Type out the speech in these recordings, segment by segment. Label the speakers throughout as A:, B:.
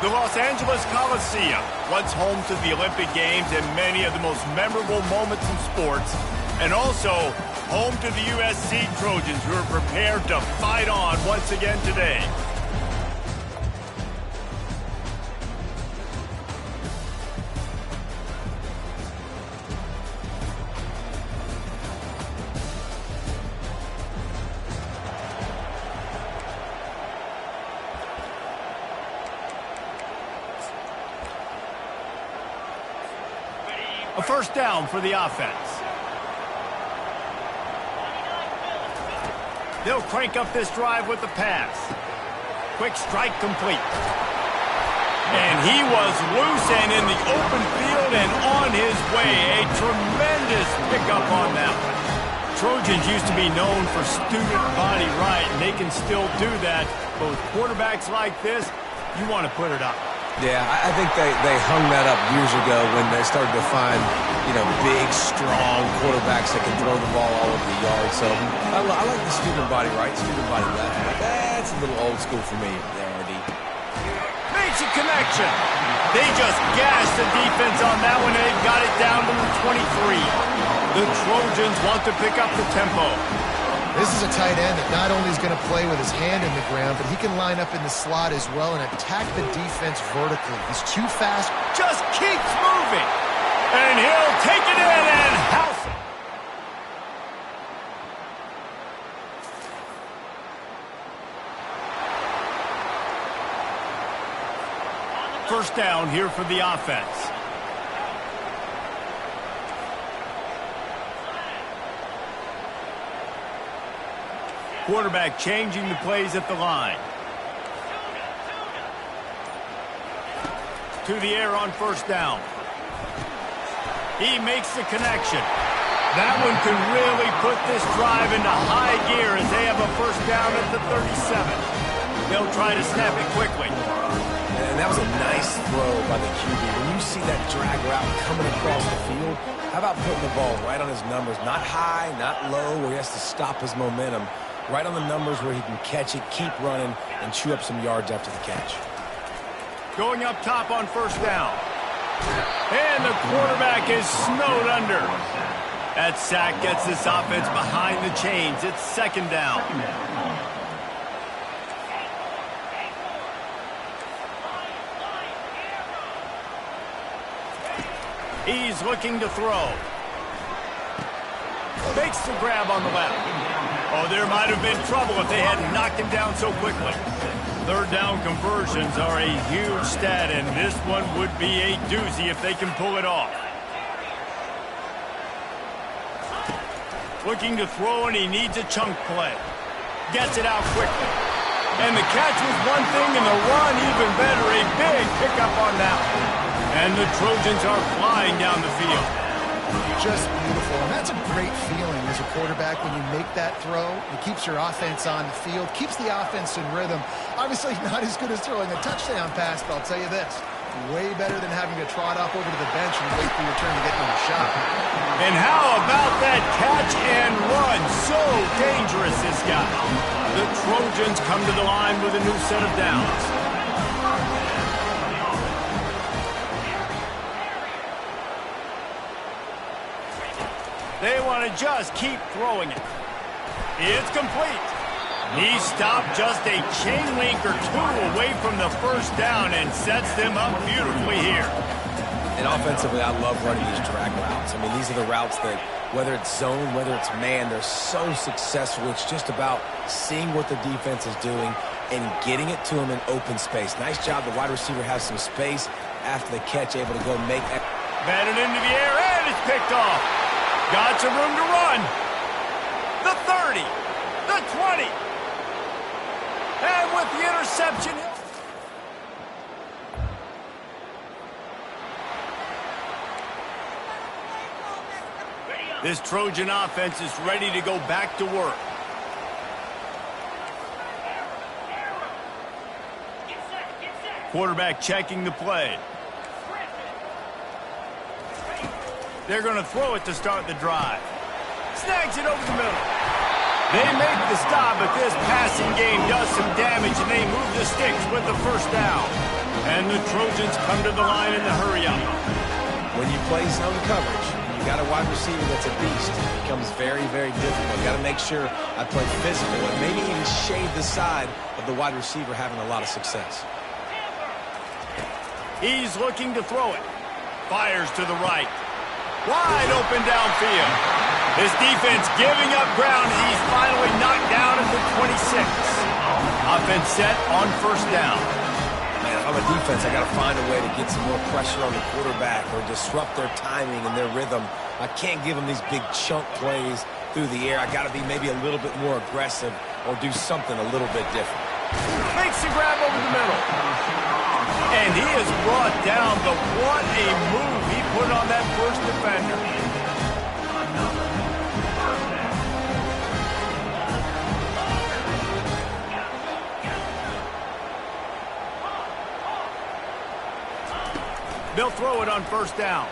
A: The Los Angeles Coliseum, once home to the Olympic Games and many of the most memorable moments in sports, and also home to the USC Trojans, who are prepared to fight on once again today. A first down for the offense. They'll crank up this drive with the pass. Quick strike complete. And he was loose and in the open field and on his way. A tremendous pickup on that one. Trojans used to be known for student body right, and they can still do that. But with quarterbacks like this, you want to put it up.
B: Yeah, I think they hung that up years ago when they started to find, big, strong quarterbacks that can throw the ball all over the yard. So I like the student body right, student body left. That's a little old school for me there, RD.
A: Makes a connection. They just gashed the defense on that one, and they got it down to the 23. The Trojans want to pick up the tempo.
C: This is a tight end that not only is going to play with his hand in the ground, but he can line up in the slot as well and attack the defense vertically. He's too fast.
A: Just keeps moving. And he'll take it in and house it. First down here for the offense. Quarterback changing the plays at the line. To the air on first down. He makes the connection. That one can really put this drive into high gear as they have a first down at the 37. They'll try to snap it quickly.
B: And that was a nice throw by the QB. When you see that drag route coming across the field, how about putting the ball right on his numbers? Not high, not low, where he has to stop his momentum. Right on the numbers where he can catch it, keep running, and chew up some yards after the catch.
A: Going up top on first down. And the quarterback is snowed under. That sack gets this offense behind the chains. It's second down. He's looking to throw. Makes the grab on the left. Oh, there might have been trouble if they hadn't knocked him down so quickly. Third down conversions are a huge stat, and this one would be a doozy if they can pull it off. Looking to throw, and he needs a chunk play. Gets it out quickly. And the catch was one thing, and the run even better. A big pickup on that one. And the Trojans are flying down the field.
C: Just beautiful. And that's a great feeling as a quarterback when you make that throw. It keeps your offense on the field, keeps the offense in rhythm. Obviously not as good as throwing a touchdown pass, but I'll tell you this, way better than having to trot up over to the bench and wait for your turn to get another shot.
A: And how about that catch and run? So dangerous, this guy. The Trojans come to the line with a new set of downs. They want to just keep throwing it. It's complete. He stopped just a chain link or two away from the first down and sets them up beautifully here.
B: And offensively, I love running these drag routes. I mean, these are the routes that, whether it's zone, whether it's man, they're so successful. It's just about seeing what the defense is doing and getting it to them in open space. Nice job. The wide receiver has some space after the catch, able to go make that.
A: Batted into the air, and it's picked off. Got some room to run. The 30, the 20. And with the interception. This Trojan offense is ready to go back to work. Quarterback checking the play. They're going to throw it to start the drive. Snags it over the middle. They make the stop, but this passing game does some damage, and they move the sticks with the first down. And the Trojans come to the line in the hurry-up.
B: When you play zone coverage, you got a wide receiver that's a beast. It becomes very, very difficult. Got to make sure I play physical and maybe even shade the side of the wide receiver having a lot of success.
A: He's looking to throw it. Fires to the right. Wide open downfield. His defense giving up ground. He's finally knocked down at the 26. Offense set on first down.
B: Man, if I'm a defense, I got to find a way to get some more pressure on the quarterback or disrupt their timing and their rhythm. I can't give them these big chunk plays through the air. I got to be maybe a little bit more aggressive or do something a little bit different.
A: Makes the grab over the middle. And he is brought down, but what a move he put on that first defender. They'll throw it on first down.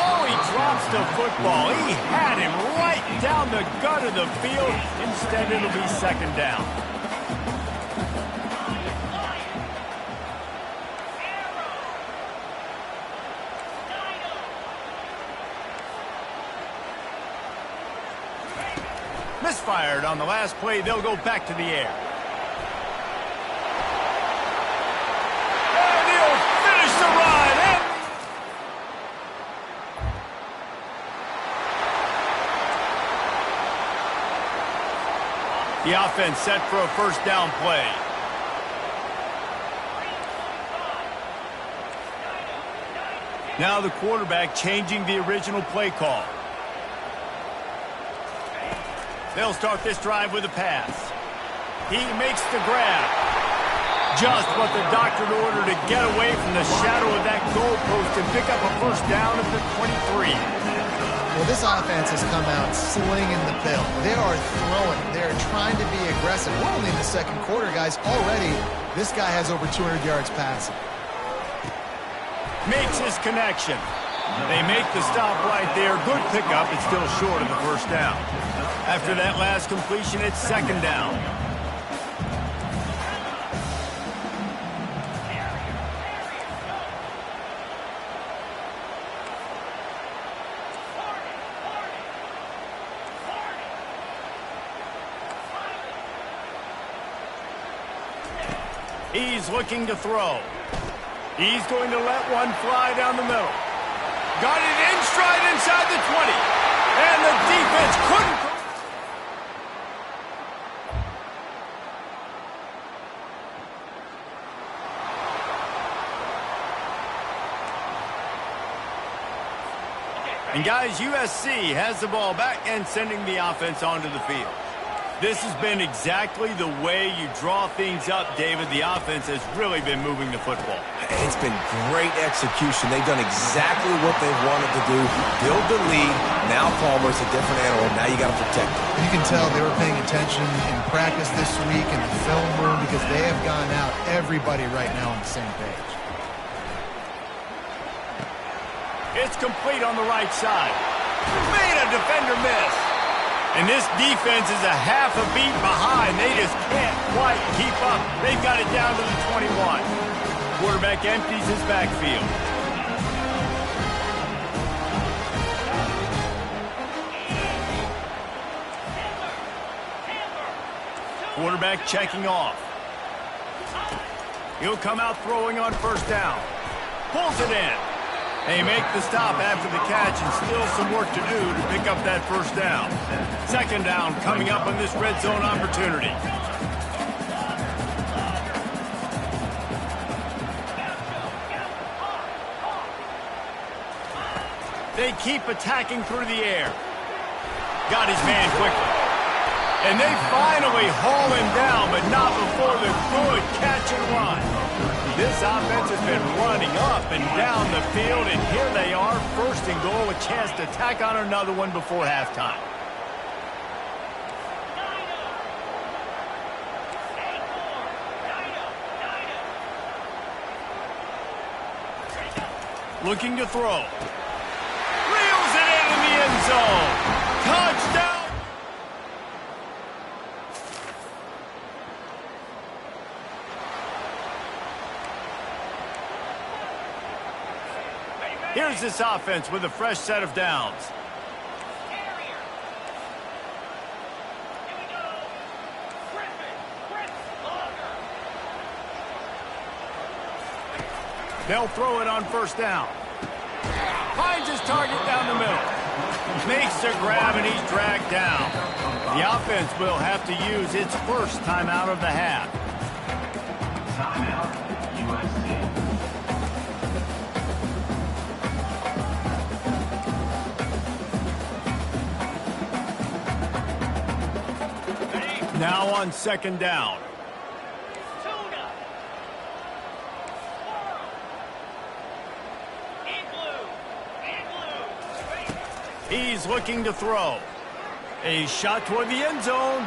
A: Oh, he drops the football. He had him right down the gut of the field. Instead, it'll be second down. Misfired on the last play. They'll go back to the air. And he'll finish the run. The offense set for a first down play. Now the quarterback changing the original play call. They'll start this drive with a pass. He makes the grab. Just what the doctor ordered to get away from the shadow of that goalpost and pick up a first down at the 23.
C: Well, this offense has come out slinging the pill. They are throwing. They're trying to be aggressive. We're only in the second quarter, guys. Already, this guy has over 200 yards passing.
A: Makes his connection. They make the stop right there. Good pickup. It's still short of the first down. After that last completion, it's second down. He's looking to throw. He's going to let one fly down the middle. Got it in stride inside the 20. And the defense couldn't. And guys, USC has the ball back and sending the offense onto the field. This has been exactly the way you draw things up, David. The offense has really been moving the football.
B: It's been great execution. They've done exactly what they've wanted to do. Build the lead. Now Palmer's a different animal. Now you got to protect him.
C: You can tell they were paying attention in practice this week in the film room because they have gone out, everybody right now on the same page.
A: It's complete on the right side. Made a defender miss. And this defense is a half a beat behind. They just can't quite keep up. They've got it down to the 21. Quarterback empties his backfield. Quarterback checking off. He'll come out throwing on first down. Pulls it in. They make the stop after the catch and still some work to do to pick up that first down. Second down coming up on this red zone opportunity. They keep attacking through the air. Got his man quickly. And they finally haul him down, but not before the good catch and run. This offense has been running up and down the field, and here they are, first and goal, a chance to tack on another one before halftime. Looking to throw. Reels it in the end zone. Touchdown! Here's this offense with a fresh set of downs. They'll throw it on first down. Finds his target down the middle. Makes the grab, and he's dragged down. The offense will have to use its first timeout of the half.
D: Timeout, USC.
A: Now on second down. He's looking to throw. A shot toward the end zone.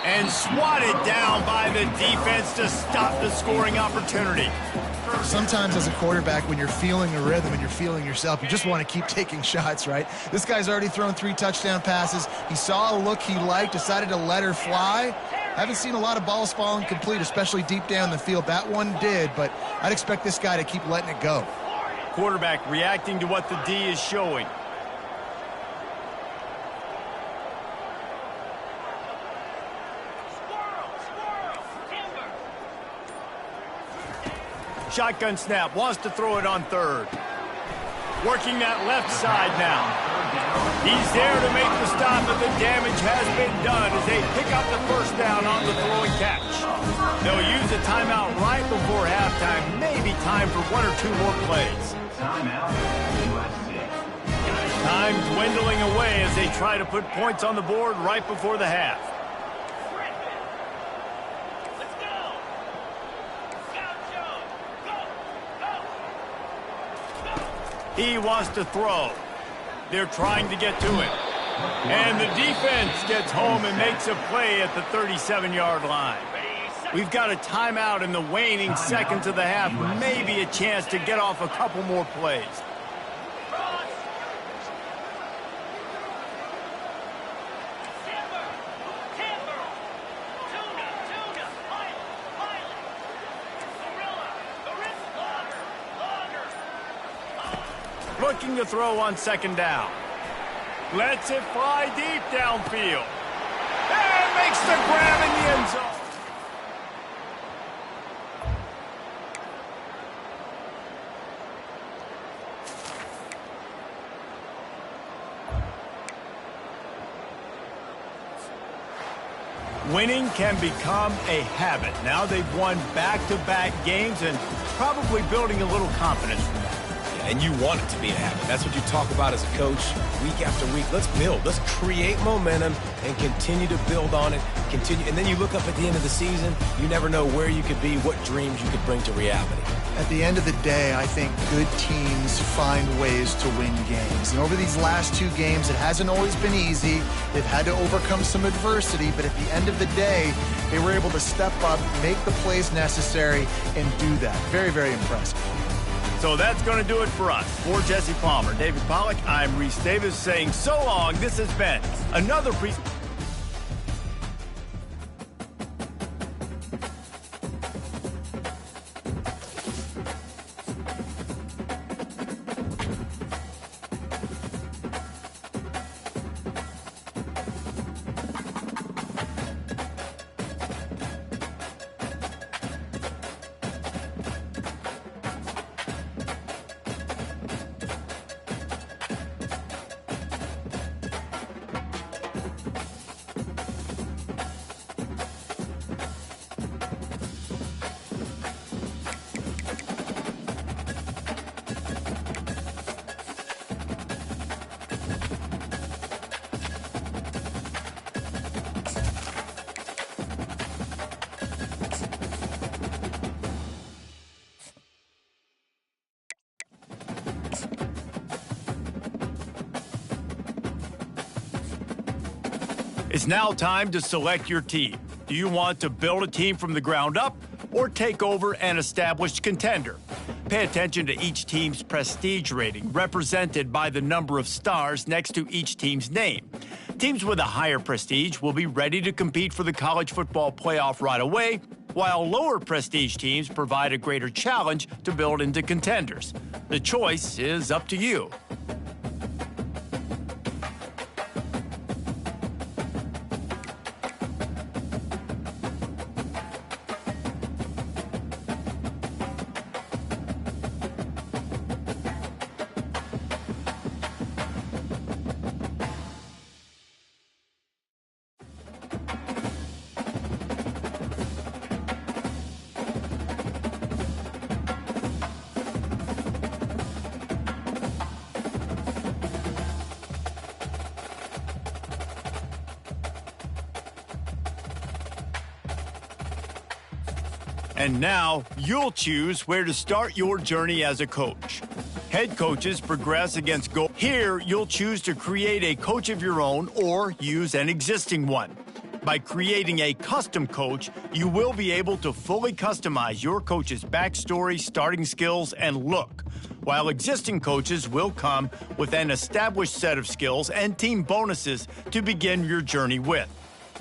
A: And swatted down by the defense to stop the scoring opportunity.
C: Sometimes as a quarterback, when you're feeling a rhythm and you're feeling yourself, you just want to keep taking shots, right? This guy's already thrown 3 touchdown passes. He saw a look he liked, decided to let her fly. Haven't seen a lot of balls falling complete, especially deep down the field. That one did, but I'd expect this guy to keep letting it go.
A: Quarterback reacting to what the D is showing. Shotgun snap, wants to throw it on third. Working that left side now. He's there to make the stop, but the damage has been done as they pick up the first down on the throw and catch. They'll use a timeout right before halftime. Maybe time for 1 or 2 more plays.
D: Timeout, USC.
A: Time dwindling away as they try to put points on the board right before the half. He wants to throw. They're trying to get to it. And the defense gets home and makes a play at the 37-yard line. We've got a timeout in the waning seconds of the half. Maybe a chance to get off a couple more plays. Looking to throw on second down. Lets it fly deep downfield. And makes the grab in the end zone. Winning can become a habit. Now they've won back-to-back games and probably building a little confidence from that.
B: And you want it to be a habit. That's what you talk about as a coach week after week. Let's build. Let's create momentum and continue to build on it. Continue, and then you look up at the end of the season, you never know where you could be, what dreams you could bring to reality.
C: At the end of the day, I think good teams find ways to win games. And over these last 2 games, it hasn't always been easy. They've had to overcome some adversity, but at the end of the day, they were able to step up, make the plays necessary, and do that. Very, very impressive.
A: So that's going to do it for us. For Jesse Palmer, David Pollack, I'm Reese Davis saying so long. This has been another presentation. It's now time to select your team. Do you want to build a team from the ground up or take over an established contender? Pay attention to each team's prestige rating, represented by the number of stars next to each team's name. Teams with a higher prestige will be ready to compete for the college football playoff right away, while lower prestige teams provide a greater challenge to build into contenders. The choice is up to you. And now, you'll choose where to start your journey as a coach. Head coaches progress against goals. Here, you'll choose to create a coach of your own or use an existing one. By creating a custom coach, you will be able to fully customize your coach's backstory, starting skills, and look, while existing coaches will come with an established set of skills and team bonuses to begin your journey with.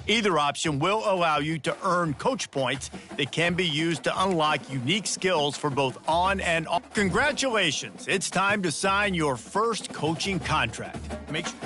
A: Either option will allow you to earn coach points that can be used to unlock unique skills for both on and off. Congratulations! It's time to sign your first coaching contract. Make sure.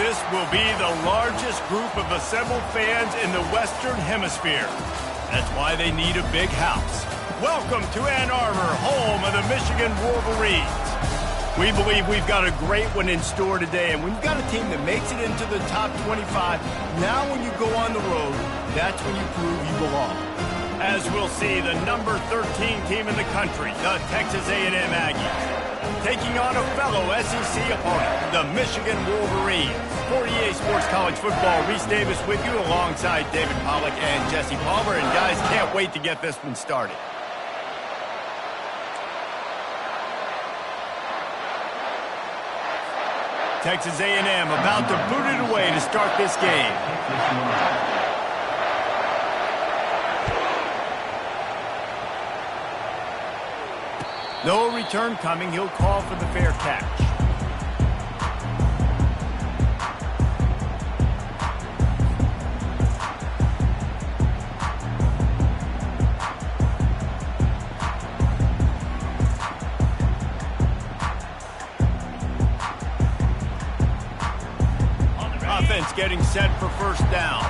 A: This will be the largest group of assembled fans in the Western Hemisphere. That's why they need a big house. Welcome to Ann Arbor, home of the Michigan Wolverines. We believe we've got a great one in store today, and when you've got a team that makes it into the top 25, now when you go on the road, that's when you prove you belong. As we'll see, the number 13 team in the country, the Texas A&M Aggies, taking on a fellow SEC opponent, the Michigan Wolverines. For EA Sports College Football, Reese Davis with you alongside David Pollack and Jesse Palmer. And guys, can't wait to get this one started. Texas A&M about to boot it away to start this game. No return coming. He'll call for the fair catch. Offense getting set for first down.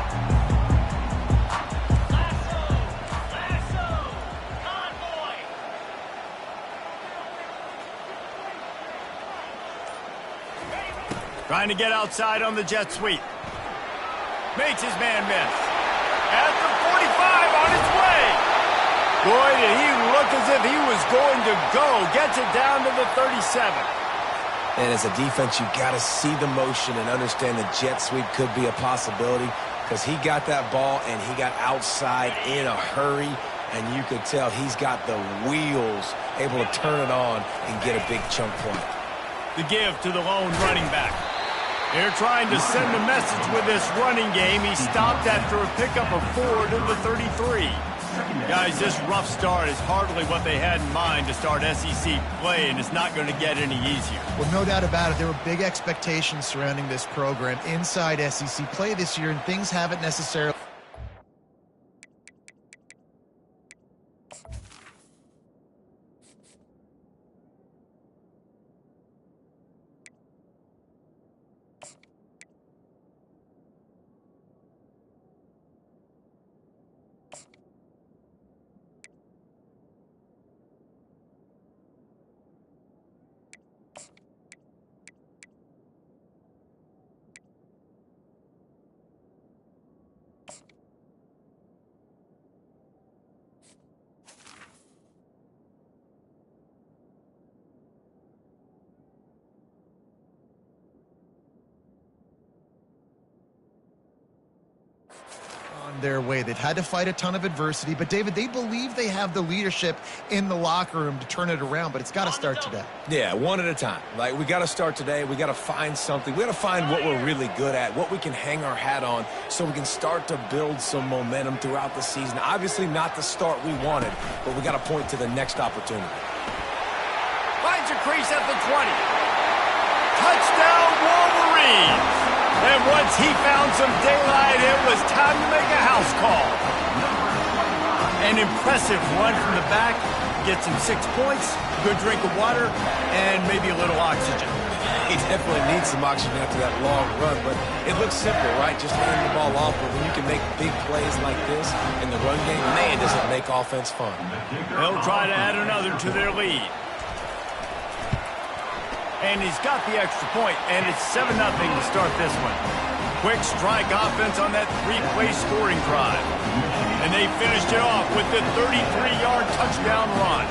A: Trying to get outside on the jet sweep. Makes his man miss. At the 45 on his way. Boy, did he look as if he was going to go. Gets it down to the 37.
B: And as a defense, you got to see the motion and understand the jet sweep could be a possibility because he got that ball and he got outside in a hurry, and you could tell he's got the wheels able to turn it on and get a big chunk play.
A: The give to the lone running back. They're trying to send a message with this running game. He stopped after a pickup of 4 to the 33. Guys, this rough start is hardly what they had in mind to start SEC play, and it's not going to get any easier.
C: Well, no doubt about it. There were big expectations surrounding this program inside SEC play this year, and things haven't necessarily... their way. They've had to fight a ton of adversity, but David, they believe they have the leadership in the locker room to turn it around, but it's got to start today.
B: Yeah, one at a time. Like, we got to start today. We got to find something. We got to find what we're really good at, what we can hang our hat on so we can start to build some momentum throughout the season. Obviously not the start we wanted, but we got to point to the next opportunity.
A: Finds a crease at the 20. Touchdown Wolverines! And once he found some daylight, it was time to make a house call. An impressive run from the back. Gets him 6 points, good drink of water, and maybe a little oxygen.
B: He definitely needs some oxygen after that long run, but it looks simple, right? Just handing the ball off, but when you can make big plays like this in the run game, man, does it make offense fun.
A: They'll try to add another to their lead. And he's got the extra point, and it's 7-0 to start this one. Quick strike offense on that 3-play scoring drive. And they finished it off with the 33-yard touchdown run.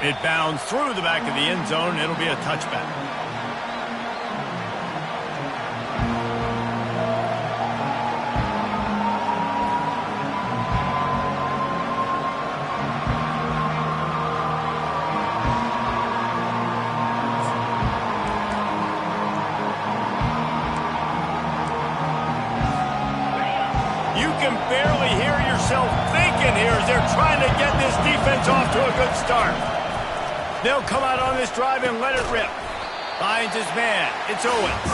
A: It bounds through the back of the end zone. It'll be a touchback. Barely hear yourself thinking here as they're trying to get this defense off to a good start. They'll come out on this drive and let it rip. Finds his man. It's Owens.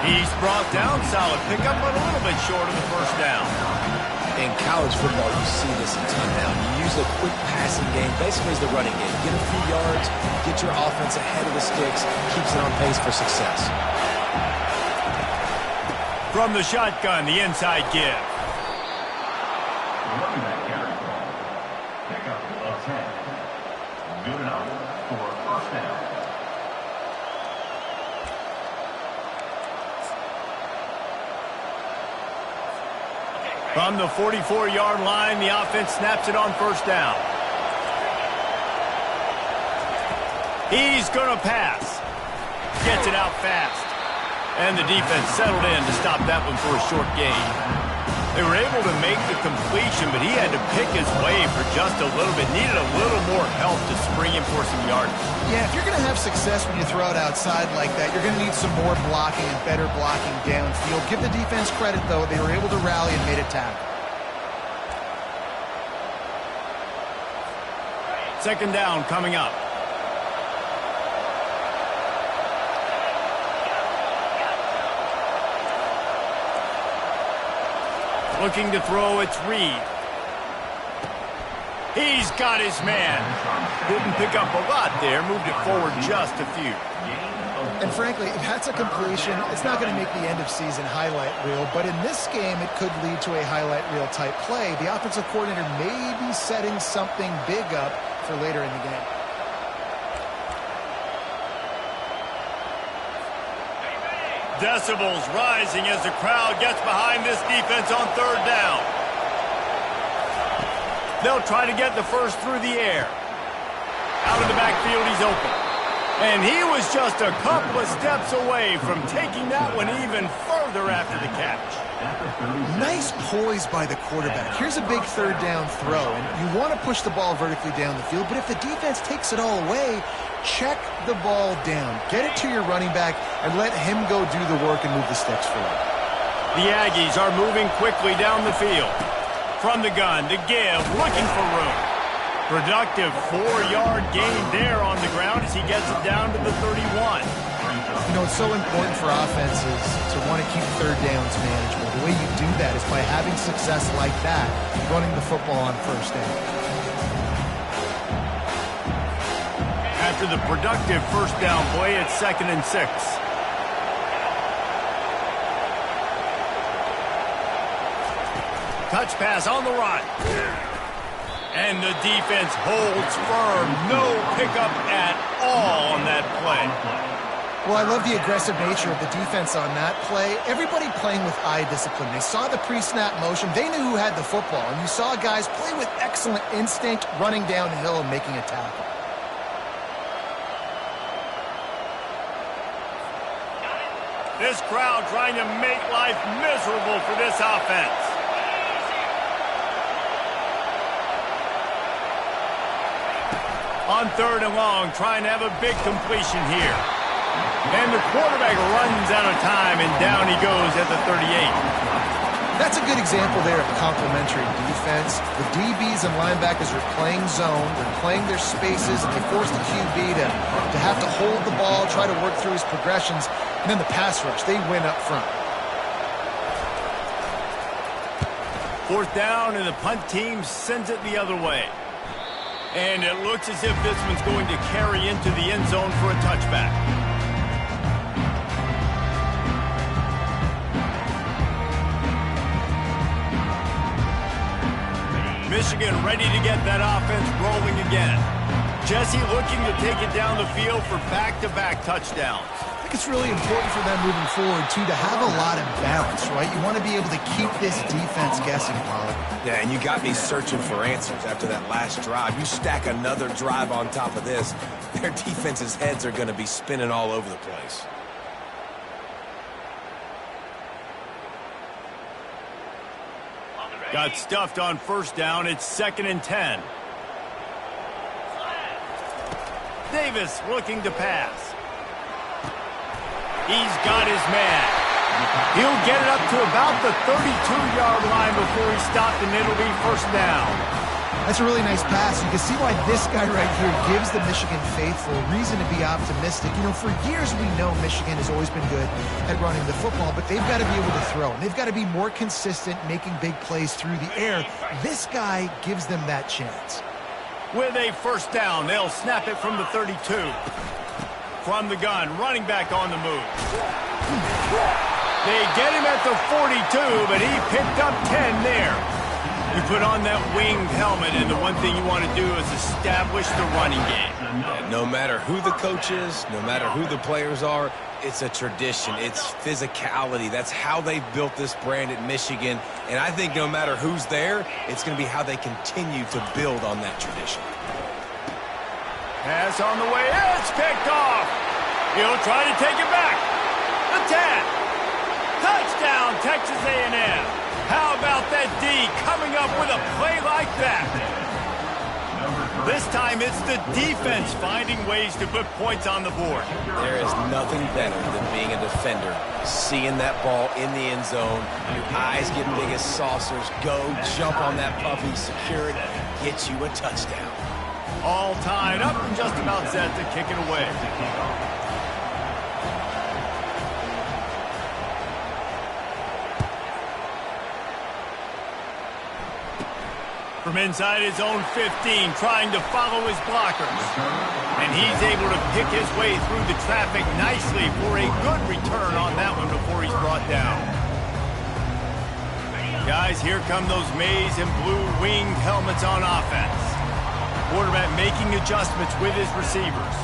A: He's brought down. Solid pickup, but a little bit short of the first down.
B: In college football, you see this a ton now. You use a quick passing game, basically as the running game. Get a few yards, get your offense ahead of the sticks, keeps it on pace for success.
A: From the shotgun, the inside give.
D: Running back carry. Pickup of 10. Good enough for a first down.
A: From the 44-yard line, the offense snaps it on first down. He's going to pass. Gets it out fast. And the defense settled in to stop that one for a short gain. They were able to make the completion, but he had to pick his way for just a little bit. Needed a little more help to spring him for some yardage.
C: Yeah, if you're going to have success when you throw it outside like that, you're going to need some more blocking and better blocking downfield. Give the defense credit, though. They were able to rally and made a tackle.
A: Second down coming up. Looking to throw, it's Reed. He's got his man. Didn't pick up a lot there, moved it forward just a few.
C: And frankly, if that's a completion, it's not going to make the end-of-season highlight reel, but in this game, it could lead to a highlight reel type play. The offensive coordinator may be setting something big up for later in the game.
A: Decibels rising as the crowd gets behind this defense on third down. They'll try to get the first through the air. Out of the backfield, he's open. And he was just a couple of steps away from taking that one even further after the catch.
C: Nice poise by the quarterback. Here's a big third down throw, and you want to push the ball vertically down the field, but if the defense takes it all away, check the ball down. Get it to your running back and let him go do the work and move the sticks forward.
A: The Aggies are moving quickly down the field. From the gun, the give, looking for room. Productive 4-yard gain there on the ground as he gets it down to the 31.
C: You know, it's so important for offenses to want to keep third downs manageable. The way you do that is by having success like that, running the football on first down.
A: After the productive first down play, it's 2nd and 6. Touch pass on the run. And the defense holds firm. No pickup at all on that play.
C: Well, I love the aggressive nature of the defense on that play. Everybody playing with eye discipline. They saw the pre-snap motion. They knew who had the football. And you saw guys play with excellent instinct, running downhill and making a tackle.
A: This crowd trying to make life miserable for this offense. On third and long, trying to have a big completion here. And the quarterback runs out of time, and down he goes at the 38.
C: That's a good example there of complementary defense. The DBs and linebackers are playing zone, they're playing their spaces, and they force the QB to have to hold the ball, try to work through his progressions, and then the pass rush, they win up front.
A: Fourth down, and the punt team sends it the other way. And it looks as if this one's going to carry into the end zone for a touchback. Michigan ready to get that offense rolling again. Jesse looking to take it down the field for back-to-back touchdowns.
C: I think it's really important for them moving forward, too, to have a lot of balance, right? You want to be able to keep this defense guessing, Pollard.
B: Yeah, and you got me searching for answers after that last drive. You stack another drive on top of this, their defense's heads are going to be spinning all over the place.
A: Got stuffed on first down. It's 2nd and 10. Davis looking to pass. He's got his man. He'll get it up to about the 32-yard line before he's stopped, and it'll be first down.
C: That's a really nice pass. You can see why this guy right here gives the Michigan faithful reason to be optimistic. You know, for years we know Michigan has always been good at running the football, but they've got to be able to throw. And they've got to be more consistent making big plays through the air. This guy gives them that chance.
A: With a first down, they'll snap it from the 32. From the gun, running back on the move. They get him at the 42, but he picked up 10 there. You put on that winged helmet, and the one thing you want to do is establish the running game.
B: Yeah, no matter who the coach is, no matter who the players are, it's a tradition. It's physicality. That's how they built this brand at Michigan. And I think no matter who's there, it's going to be how they continue to build on that tradition.
A: Pass on the way. It's picked off. He'll try to take it back. The 10. Touchdown, Texas A&M. How about that D coming up with a play like that? This time it's the defense finding ways to put points on the board.
B: There is nothing better than being a defender, seeing that ball in the end zone, your eyes get big as saucers, go, jump on that puppy, secure it, get you a touchdown.
A: All tied up and just about set to kick it away. From inside his own 15, trying to follow his blockers. And he's able to pick his way through the traffic nicely for a good return on that one before he's brought down. Guys, here come those maize and blue winged helmets on offense. Quarterback making adjustments with his receivers.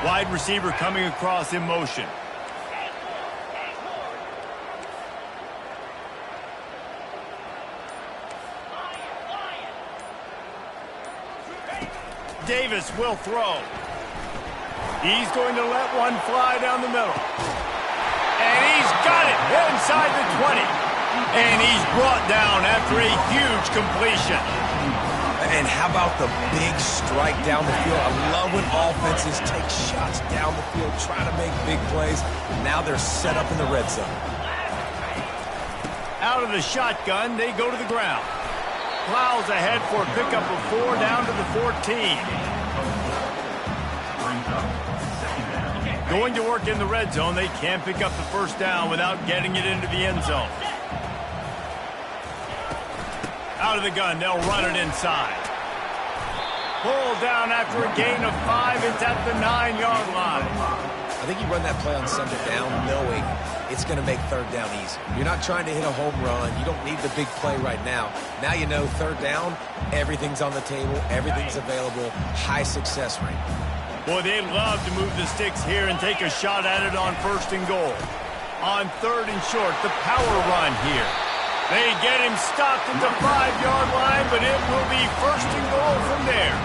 A: Wide receiver coming across in motion. Davis will throw. He's going to let one fly down the middle. And he's got it inside the 20. And he's brought down after a huge completion.
B: And how about the big strike down the field? I love when offenses take shots down the field, try to make big plays. Now they're set up in the red zone.
A: Out of the shotgun, they go to the ground. Plows ahead for a pickup of 4 down to the 14. Going to work in the red zone, they can't pick up the first down without getting it into the end zone. Out of the gun, they'll run it inside. Pull down after a gain of 5. It's at the 9-yard line.
B: I think you run that play on second down knowing it's going to make third down easy. You're not trying to hit a home run. You don't need the big play right now. Now you know third down, everything's on the table, everything's available, high success rate.
A: Boy, they'd love to move the sticks here and take a shot at it on first and goal. On third and short, the power run here. They get him stopped at the 5-yard line, but it will be first and goal from there.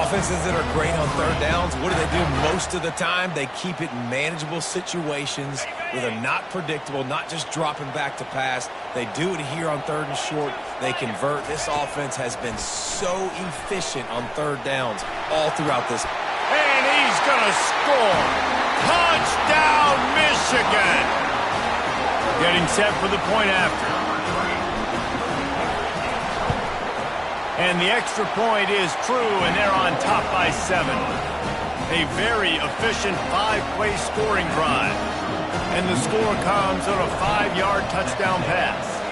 B: Offenses that are great on third downs, what do? Most of the time, they keep it in manageable situations where they're not predictable, not just dropping back to pass. They do it here on third and short. They convert. This offense has been so efficient on third downs all throughout this.
A: And he's going to score. Touchdown, Michigan. Getting set for the point after. And the extra point is true, and they're on top by 7. A very efficient 5-play scoring drive. And the score comes on a 5-yard touchdown pass.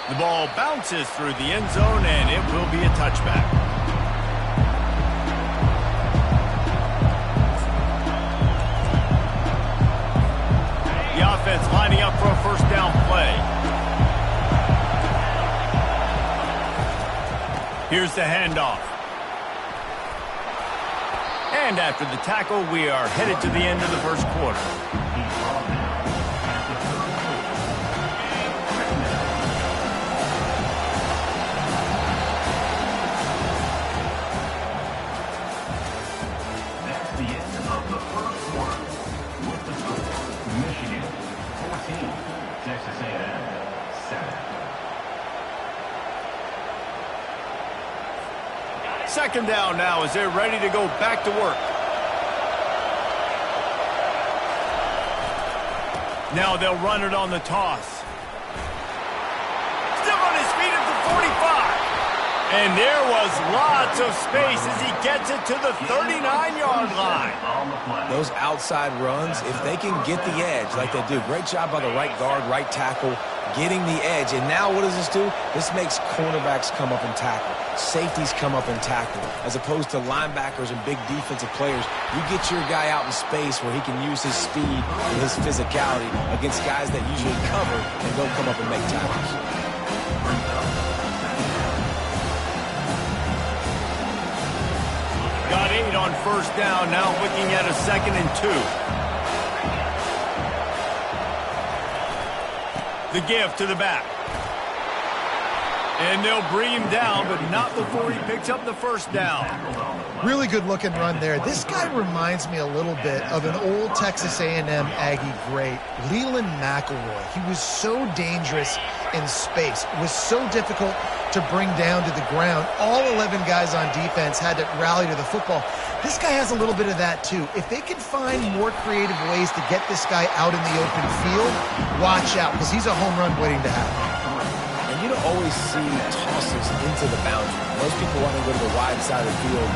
A: The ball bounces through the end zone, and it will be a touchback. Offense lining up for a first down play. Here's the handoff. And after the tackle, we are headed to the end of the first quarter.
D: That's the end of the first quarter. With the score, Michigan 14, Texas A&M 7.
A: Second down now as they're ready to go back to work. Now they'll run it on the toss. And there was lots of space as he gets it to the 39-yard line.
B: Those outside runs, if they can get the edge like they do, great job by the right guard, right tackle, getting the edge. And now what does this do? This makes cornerbacks come up and tackle. Safeties come up and tackle. As opposed to linebackers and big defensive players, you get your guy out in space where he can use his speed and his physicality against guys that usually cover and don't come up and make tackles.
A: Got 8 on first down, now looking at a 2nd and 2. The give to the back. And they'll bring him down, but not before he picks up the first down.
C: Really good looking run there. This guy reminds me a little bit of an old Texas A&M Aggie great, Leland McElroy. He was so dangerous in space. It was so difficult to bring down to the ground. All 11 guys on defense had to rally to the football. This guy has a little bit of that too. If they can find more creative ways to get this guy out in the open field, watch out, because he's a home run waiting to happen.
B: And you don't always see tosses into the boundary. Most people want to go to the wide side of the field.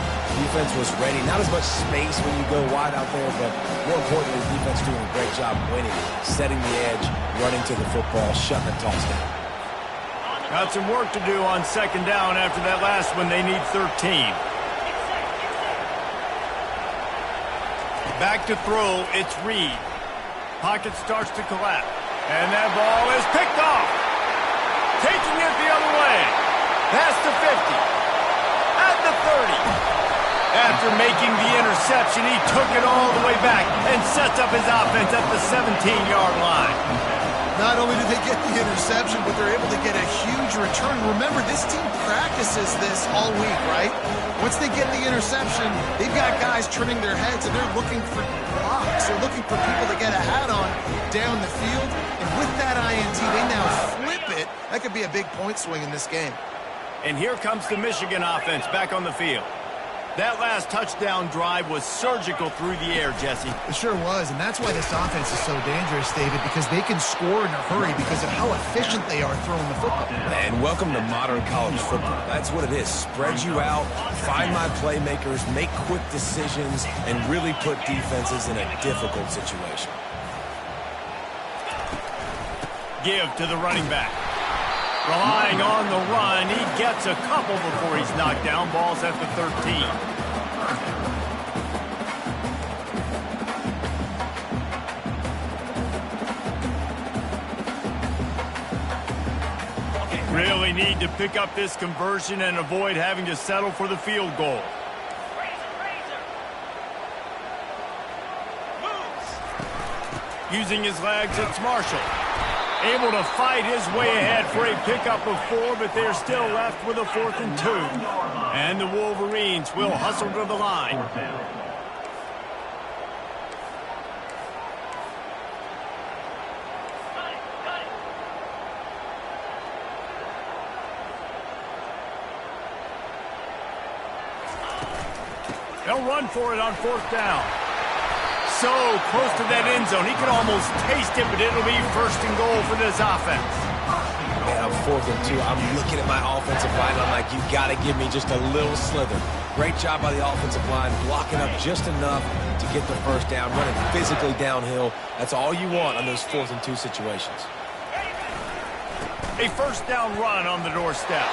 B: Defense was ready. Not as much space when you go wide out there, but more importantly, the defense doing a great job winning, setting the edge, running to the football, shutting the toss down.
A: Got some work to do on 2nd down after that last one. They need 13. Back to throw, it's Reed. Pocket starts to collapse. And that ball is picked off. Taking it the other way. Past the 50. At the 30. After making the interception, he took it all the way back and sets up his offense at the 17-yard line.
C: Not only do they get the interception, but they're able to get a huge return. Remember, this team practices this all week, right? Once they get the interception, they've got guys turning their heads, and they're looking for blocks. They're looking for people to get a hat on down the field. And with that INT, they now flip it. That could be a big point swing in this game.
A: And here comes the Michigan offense back on the field. That last touchdown drive was surgical through the air, Jesse.
C: It sure was, and that's why this offense is so dangerous, David, because they can score in a hurry because of how efficient they are throwing the football.
B: And welcome to modern college football. That's what it is. Spread you out, find my playmakers, make quick decisions, and really put defenses in a difficult situation.
A: Give to the running back. Relying on the run, he gets a couple before he's knocked down. Ball's at the 13. Really need to pick up this conversion and avoid having to settle for the field goal. Using his legs, it's Marshall. Able to fight his way ahead for a pickup of 4, but they're still left with a 4th and 2. And the Wolverines will hustle to the line. They'll run for it on 4th down. So close to that end zone. He could almost taste it, but it'll be 1st and goal for this offense.
B: Man, I'm 4th and 2. I'm looking at my offensive line. I'm like, you got to give me just a little slither. Great job by the offensive line, blocking up just enough to get the first down, running physically downhill. That's all you want on those 4th and 2 situations.
A: A 1st down run on the doorstep.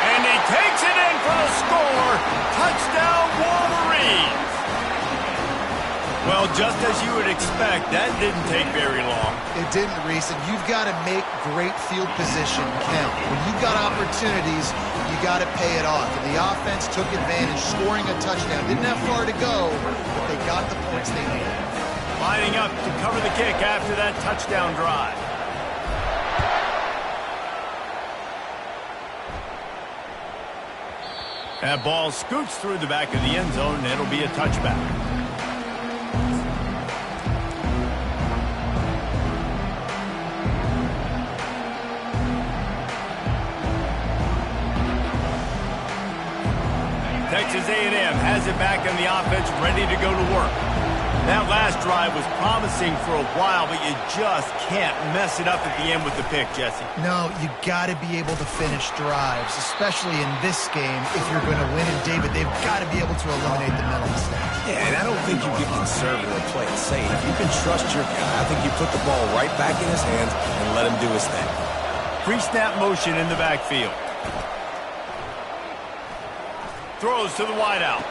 A: And he takes it in for the score. Touchdown, Wolverines. Well, just as you would expect, that didn't take very long.
C: It didn't, Reese, and you've got to make great field position count. When you've got opportunities, you got to pay it off. And the offense took advantage, scoring a touchdown. Didn't have far to go, but they got the points they needed.
A: Lining up to cover the kick after that touchdown drive. That ball scoots through the back of the end zone, and it'll be a touchback. Texas A&M has it back in the offense, ready to go to work. That last drive was promising for a while, but you just can't mess it up at the end with the pick, Jesse.
C: No, you got to be able to finish drives, especially in this game if you're going to win. And, David, they've got to be able to eliminate the mental mistakes.
B: Yeah, and I don't think you get conservative or play it safe. If you can trust your guy, I think you put the ball right back in his hands and let him do his thing.
A: Pre-snap motion in the backfield. Throws to the wideout.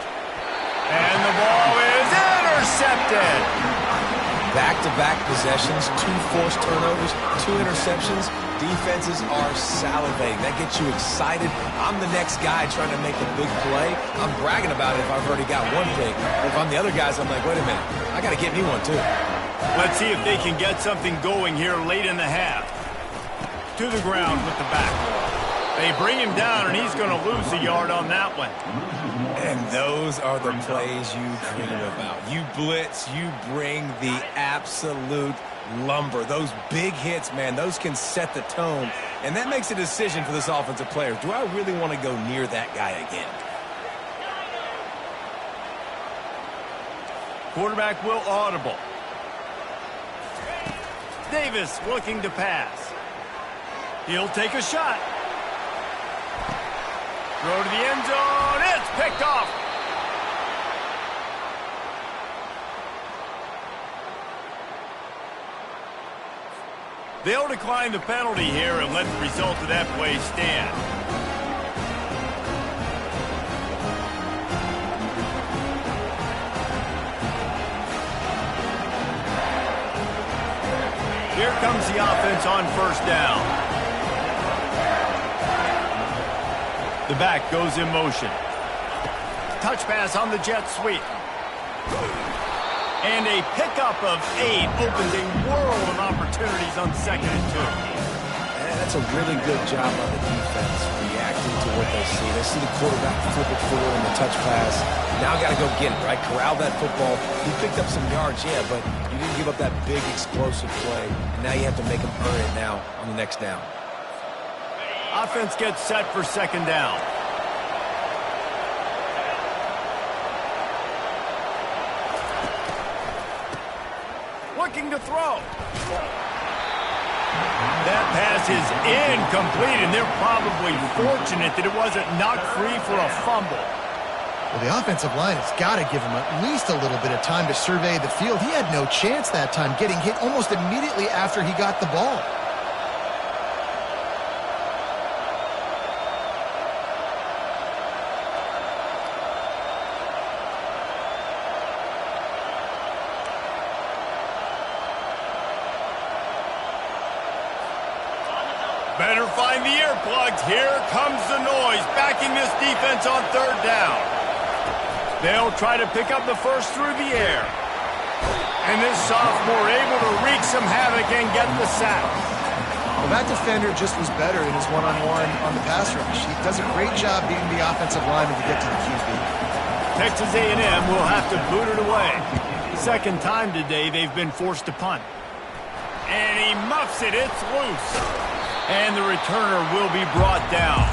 A: And the ball is intercepted.
B: Back-to-back possessions, 2 forced turnovers, 2 interceptions. Defenses are salivating. That gets you excited. I'm the next guy trying to make a big play. I'm bragging about it if I've already got one pick. If I'm the other guys, I'm like, wait a minute, I got to get me one too.
A: Let's see if they can get something going here late in the half. To the ground with the back. They bring him down, and he's going to lose a yard on that one.
B: And those are the plays you dream about. You blitz, you bring the absolute lumber. Those big hits, man, those can set the tone. And that makes a decision for this offensive player. Do I really want to go near that guy again?
A: Quarterback will audible. Davis looking to pass. He'll take a shot. Throw to the end zone. It's picked off. They'll decline the penalty here and let the result of that play stand. Here comes the offense on first down. The back goes in motion. Touch pass on the jet sweep. And a pickup of 8 opens a world of opportunities on 2nd and 2.
B: And that's a really good job by the defense, reacting to what they see. They see the quarterback flip it forward in the touch pass. Now got to go get it, right? Corral that football. You picked up some yards, yeah, but you didn't give up that big explosive play. And now you have to make them earn it now on the next down.
A: Offense gets set for 2nd down. Looking to throw. That pass is incomplete, and they're probably fortunate that it wasn't knocked free for a fumble.
C: Well, the offensive line has got to give him at least a little bit of time to survey the field. He had no chance that time, getting hit almost immediately after he got the ball.
A: Better find the earplugs. Here comes the noise, backing this defense on 3rd down. They'll try to pick up the first through the air. And this sophomore able to wreak some havoc and get the sack.
C: Well, that defender just was better in his one-on-one on the pass rush. He does a great job beating the offensive lineman to get to the QB.
A: Texas A&M will have to boot it away. 2nd time today they've been forced to punt. And he muffs it. It's loose. And the returner will be brought down.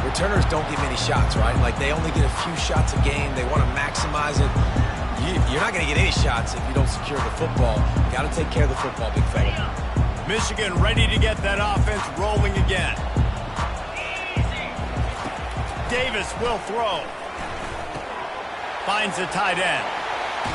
B: Returners don't get many shots, right? Like, they only get a few shots a game. They want to maximize it. You're not going to get any shots if you don't secure the football. You got to take care of the football, big fella.
A: Michigan ready to get that offense rolling again. Davis will throw. Finds the tight end.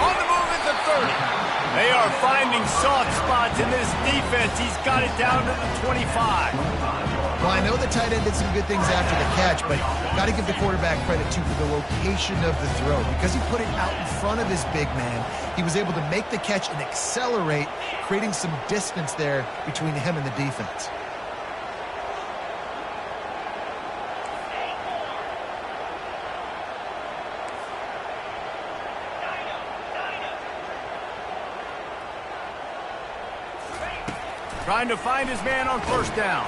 A: On the move at the 30. They are finding soft spots in this defense. He's got it down to the 25.
C: Well, I know the tight end did some good things after the catch, but got to give the quarterback credit, too, for the location of the throw. Because he put it out in front of his big man, he was able to make the catch and accelerate, creating some distance there between him and the defense.
A: Trying to find his man on 1st down.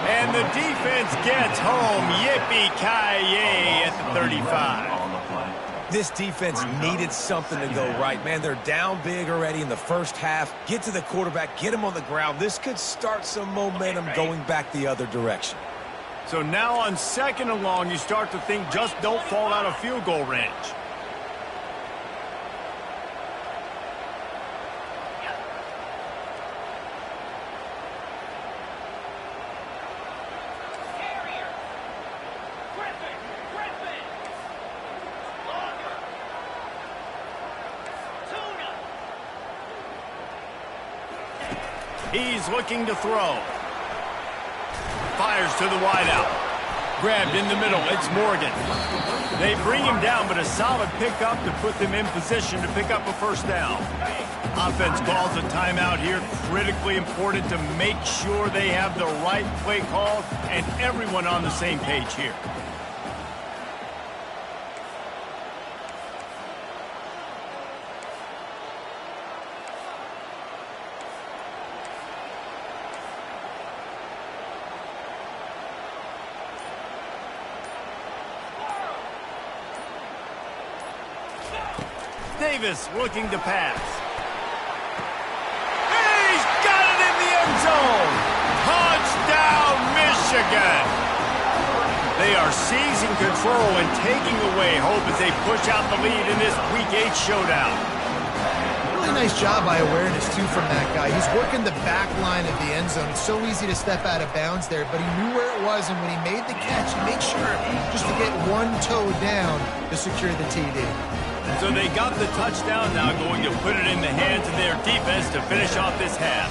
A: And the defense gets home. Yippee-ki-yay at the 35.
B: This defense needed something to go right. Man, they're down big already in the first half. Get to the quarterback, get him on the ground. This could start some momentum going back the other direction.
A: So now on 2nd and long, you start to think just don't fall out of field goal range. He's looking to throw. Fires to the wideout. Grabbed in the middle. It's Morgan. They bring him down, but a solid pickup to put them in position to pick up a first down. Offense calls a timeout here. Critically important to make sure they have the right play call and everyone on the same page here. Davis looking to pass. He's got it in the end zone. Touchdown, Michigan. They are seizing control and taking away hope as they push out the lead in this Week 8 showdown.
C: Really nice job by awareness, too, from that guy. He's working the back line of the end zone. It's so easy to step out of bounds there, but he knew where it was, and when he made the catch, he made sure just to get one toe down to secure the TD.
A: So they got the touchdown, now going to put it in the hands of their defense to finish off this half.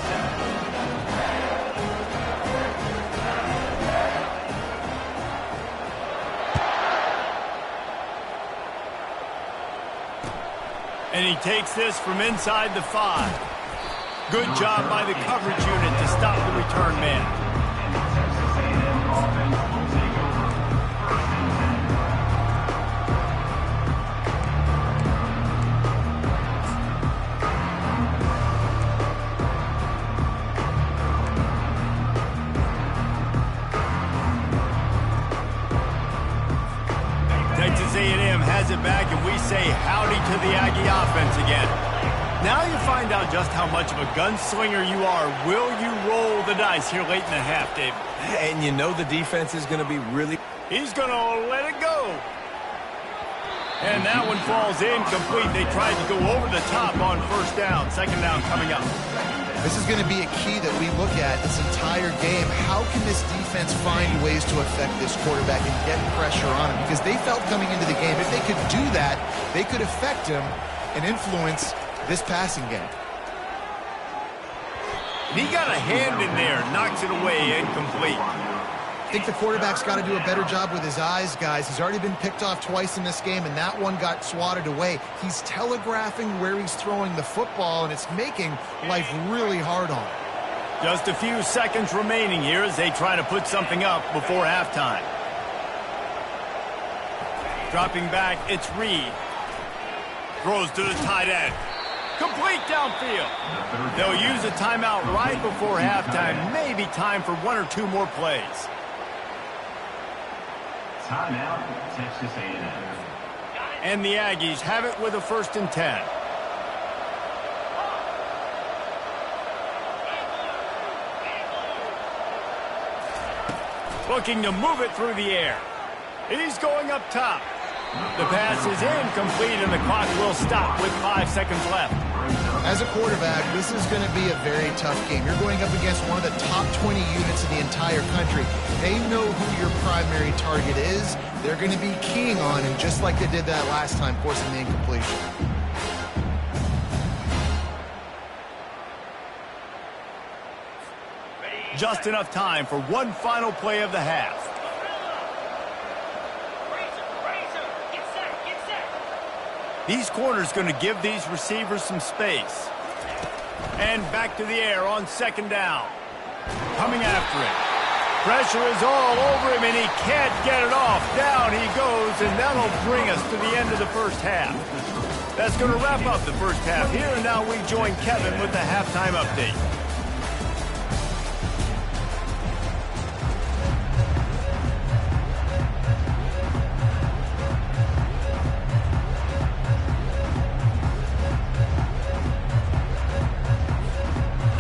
A: And he takes this from inside the 5. Good job by the coverage unit to stop the return man. Texas A&M has it back, and we say howdy to the Aggie offense again. Now you find out just how much of a gunslinger you are. Will you roll the dice here late in the half, Dave?
B: And you know the defense is going to be really...
A: He's going to let it go. And that one falls incomplete. They tried to go over the top on first down. Second down coming up.
C: This is going to be a key that we look at this entire game. How can this defense find ways to affect this quarterback and get pressure on him? Because they felt coming into the game, if they could do that, they could affect him and influence this passing game.
A: He got a hand in there, knocks it away, incomplete.
C: I think the quarterback's got to do a better job with his eyes, guys. He's already been picked off twice in this game, and that one got swatted away. He's telegraphing where he's throwing the football, and it's making life really hard on him.
A: Just a few seconds remaining here as they try to put something up before halftime. Dropping back, it's Reed. Throws to the tight end. Complete downfield. They'll use a timeout right before halftime. Maybe time for one or two more plays.
D: Timeout, Texas A&M.
A: And the Aggies have it with a 1st and 10. Looking to move it through the air. He's going up top. The pass is incomplete, and the clock will stop with 5 seconds left.
C: As a quarterback, this is going to be a very tough game. You're going up against one of the top 20 units in the entire country. They know who your primary target is. They're going to be keying on him, just like they did that last time, forcing the incompletion.
A: Just enough time for one final play of the half. These corners going to give these receivers some space. And back to the air on 2nd down. Coming after it. Pressure is all over him, and he can't get it off. Down he goes, and that'll bring us to the end of the first half. That's going to wrap up the first half here, and now we join Kevin with the halftime update.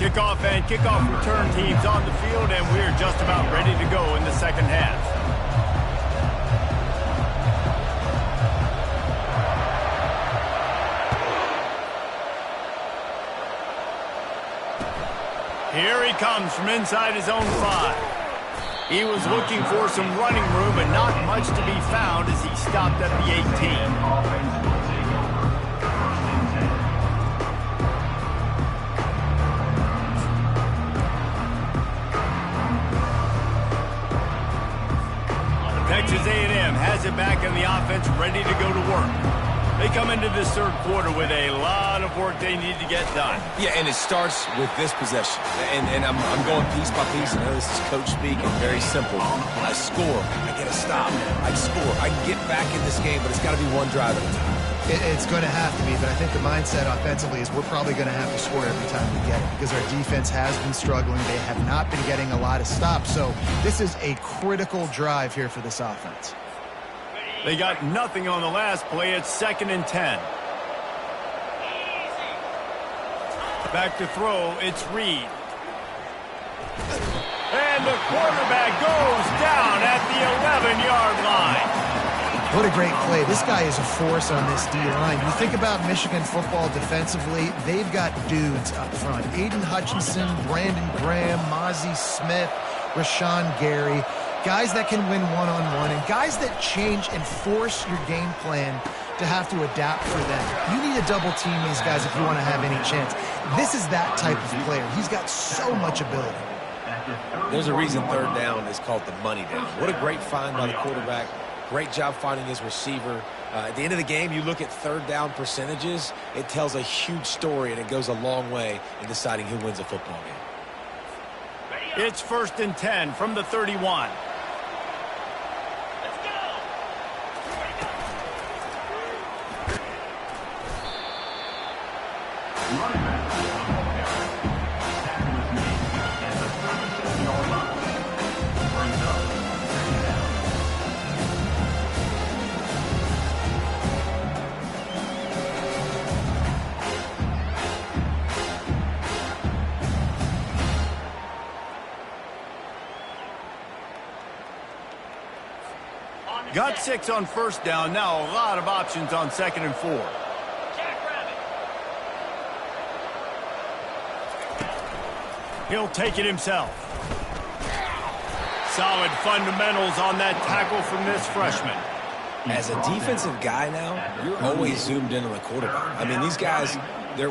A: Kickoff and kickoff return teams on the field, and we're just about ready to go in the second half. Here he comes from inside his own 5. He was looking for some running room, but not much to be found as he stopped at the 18. has it back in the offense, ready to go to work. They come into this third quarter with a lot of work they need to get done.
B: Yeah, and it starts with this possession. And I'm going piece by piece. I know this is coach speak and very simple. I score. I get a stop. I score. I can get back in this game, but it's got to be one drive at a time.
C: It's going to have to be, but I think the mindset offensively is we're probably going to have to score every time we get it because our defense has been struggling. They have not been getting a lot of stops. So this is a critical drive here for this offense.
A: They got nothing on the last play. It's 2nd and 10. Back to throw. It's Reed. And the quarterback goes down at the 11-yard line.
C: What a great play. This guy is a force on this D-line. You think about Michigan football defensively, they've got dudes up front. Aiden Hutchinson, Brandon Graham, Mozzie Smith, Rashawn Gary. Guys that can win one-on-one and guys that change and force your game plan to have to adapt for them. You need to double team these guys if you want to have any chance. This is that type of player. He's got so much ability.
B: There's a reason third down is called the money down. What a great find by the quarterback. Great job finding his receiver. At the end of the game, you look at third down percentages. It tells a huge story, and it goes a long way in deciding who wins a football game.
A: It's 1st and 10 from the 31. Got 6 on 1st down. Now a lot of options on 2nd and 4. He'll take it himself. Solid fundamentals on that tackle from this freshman.
B: As a defensive guy now, you're always zoomed in on the quarterback. I mean, these guys,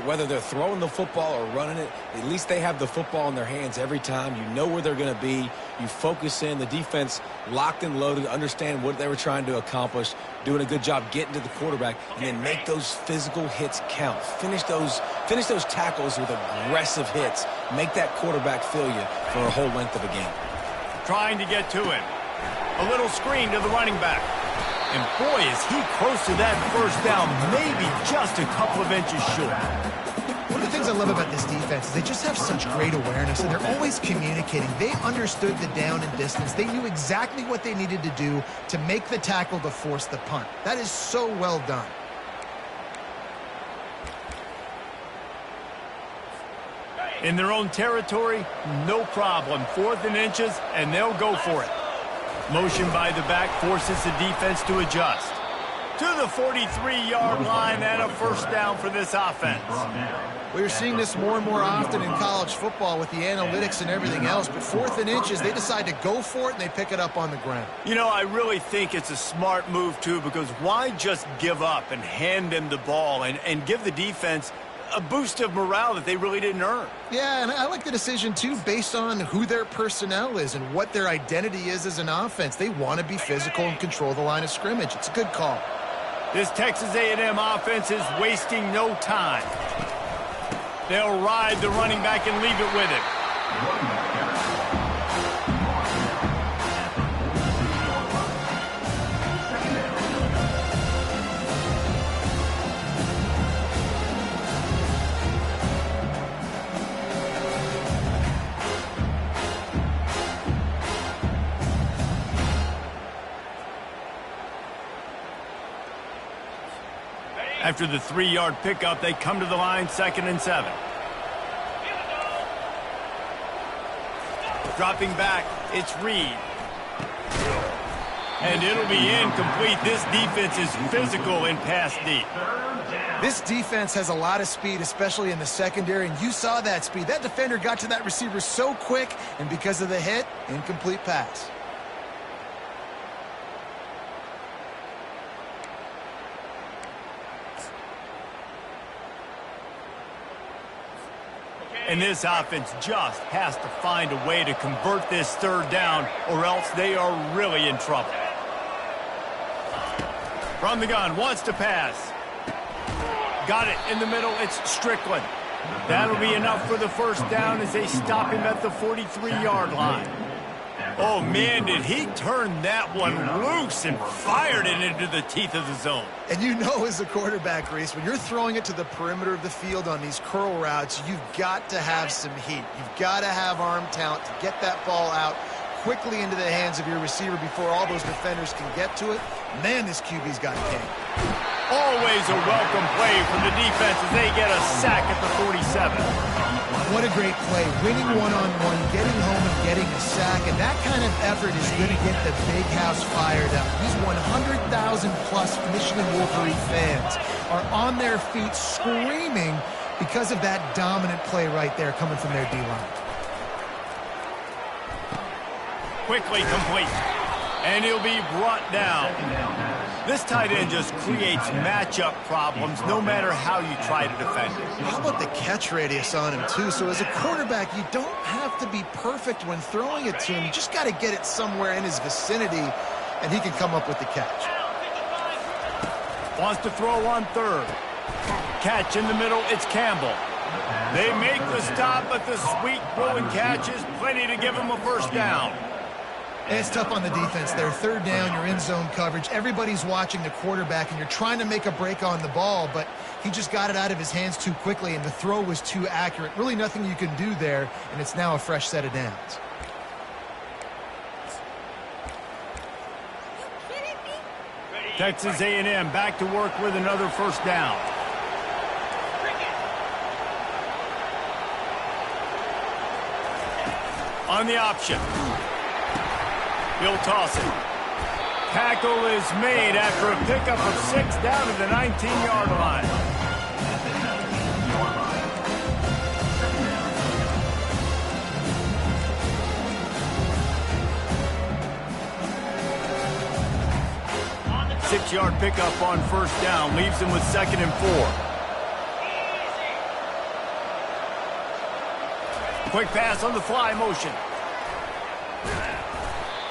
B: whether they're throwing the football or running it, at least they have the football in their hands every time. You know where they're going to be. You focus in. The defense locked and loaded, understand what they were trying to accomplish, doing a good job getting to the quarterback, and then make those physical hits count. Finish those tackles with aggressive hits. Make that quarterback feel you for a whole length of a game. Trying
A: to get to him. A little screen to the running back. And boy, is he close to that 1st down, maybe just a couple of inches short.
C: One of the things I love about this defense is they just have such great awareness, and they're always communicating. They understood the down and distance. They knew exactly what they needed to do to make the tackle to force the punt. That is so well done.
A: In their own territory, no problem. 4th and inches, and they'll go for it. Motion by the back forces the defense to adjust. To the 43-yard line and a 1st down for this offense.
C: We're seeing this more and more often in college football with the analytics and everything else, but 4th and inches, they decide to go for it and they pick it up on the ground.
A: You know, I really think it's a smart move, too, because why just give up and hand them the ball and give the defense a boost of morale that they really didn't earn?
C: Yeah, and I like the decision, too, based on who their personnel is and what their identity is as an offense. They want to be physical and control the line of scrimmage. It's a good call.
A: This Texas A&M offense is wasting no time. They'll ride the running back and leave it with him. After the 3-yard pickup, they come to the line, 2nd and 7. Dropping back, it's Reed. And it'll be incomplete. This defense is physical in pass deep.
C: This defense has a lot of speed, especially in the secondary, and you saw that speed. That defender got to that receiver so quick, and because of the hit, incomplete pass.
A: And this offense just has to find a way to convert this 3rd down, or else they are really in trouble. From the gun, wants to pass. Got it in the middle, it's Strickland. That'll be enough for the first down as they stop him at the 43-yard line. Oh, man, did he turn that one loose and fired it into the teeth of the zone.
C: And you know as a quarterback, Reese, when you're throwing it to the perimeter of the field on these curl routes, you've got to have some heat. You've got to have arm talent to get that ball out quickly into the hands of your receiver before all those defenders can get to it. Man, this QB's got game.
A: Always a welcome play from the defense as they get a sack at the 47.
C: What a great play. Winning one-on-one, getting home and getting a sack, and that kind of effort is going to get the big house fired up. These 100,000-plus Michigan Wolverine fans are on their feet screaming because of that dominant play right there coming from their D-line.
A: Quickly complete. And he'll be brought down. This tight end just creates matchup problems no matter how you try to defend it.
C: How about the catch radius on him, too? So as a quarterback, you don't have to be perfect when throwing it to him. You just got to get it somewhere in his vicinity, and he can come up with the catch.
A: Wants to throw on third. Catch in the middle, it's Campbell. They make the stop, but the sweet throw and catch is plenty to give him a first down.
C: It's tough on the defense there. Third down, you're in zone coverage. Everybody's watching the quarterback, and you're trying to make a break on the ball, but he just got it out of his hands too quickly, and the throw was too accurate. Really nothing you can do there, and it's now a fresh set of downs.
A: Texas A&M back to work with another first down. On the option. He'll toss it. Tackle is made after a pickup of 6 down to the 19-yard line. Six-yard pickup on first down leaves him with 2nd and 4. Quick pass on the fly motion.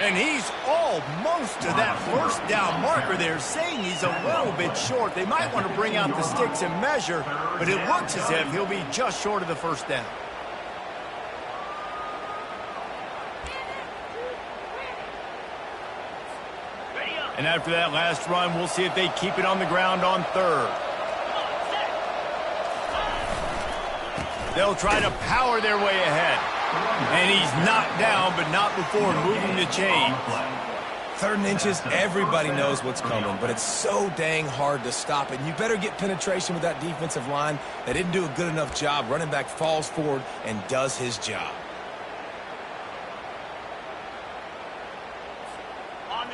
A: And he's almost to that first down marker there, saying he's a little bit short. They might want to bring out the sticks and measure, but it looks as if he'll be just short of the first down. And after that last run, we'll see if they keep it on the ground on third. They'll try to power their way ahead. And he's knocked down, but not before moving the chain.
B: 3rd and inches, everybody knows what's coming, but it's so dang hard to stop it. And you better get penetration with that defensive line. They didn't do a good enough job. Running back falls forward and does his job.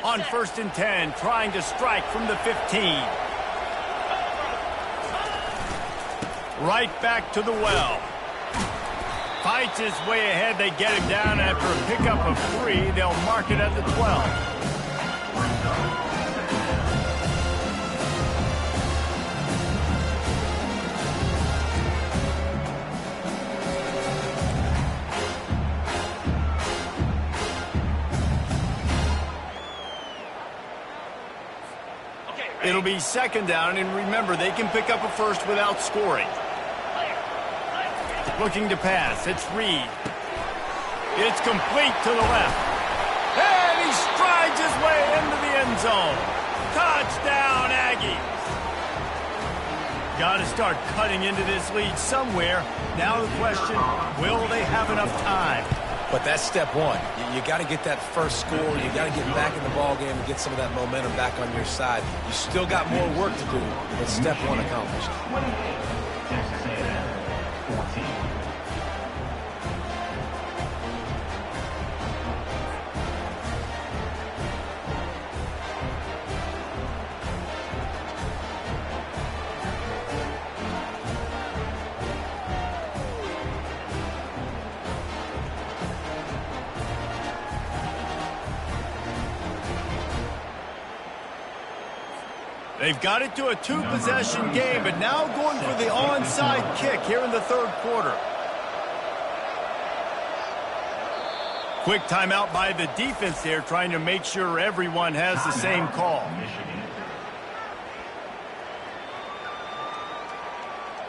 A: On 1st and 10, trying to strike from the 15. Right back to the well. Fights his way ahead. They get him down after a pickup of 3. They'll mark it at the 12. It'll be 2nd down, and remember, they can pick up a first without scoring. Looking to pass, it's Reed. It's complete to the left. And he strides his way into the end zone. Touchdown, Aggies. Got to start cutting into this lead somewhere. Now the question, will they have enough time?
B: But that's step one. You got to get that first score. You got to get back in the ball game and get some of that momentum back on your side. You still got more work to do, but step one accomplished.
D: Texas A&M 14.
A: They've got it to a 2-possession game, but now going for the onside kick here in the 3rd quarter. Quick timeout by the defense there, trying to make sure everyone has the same call.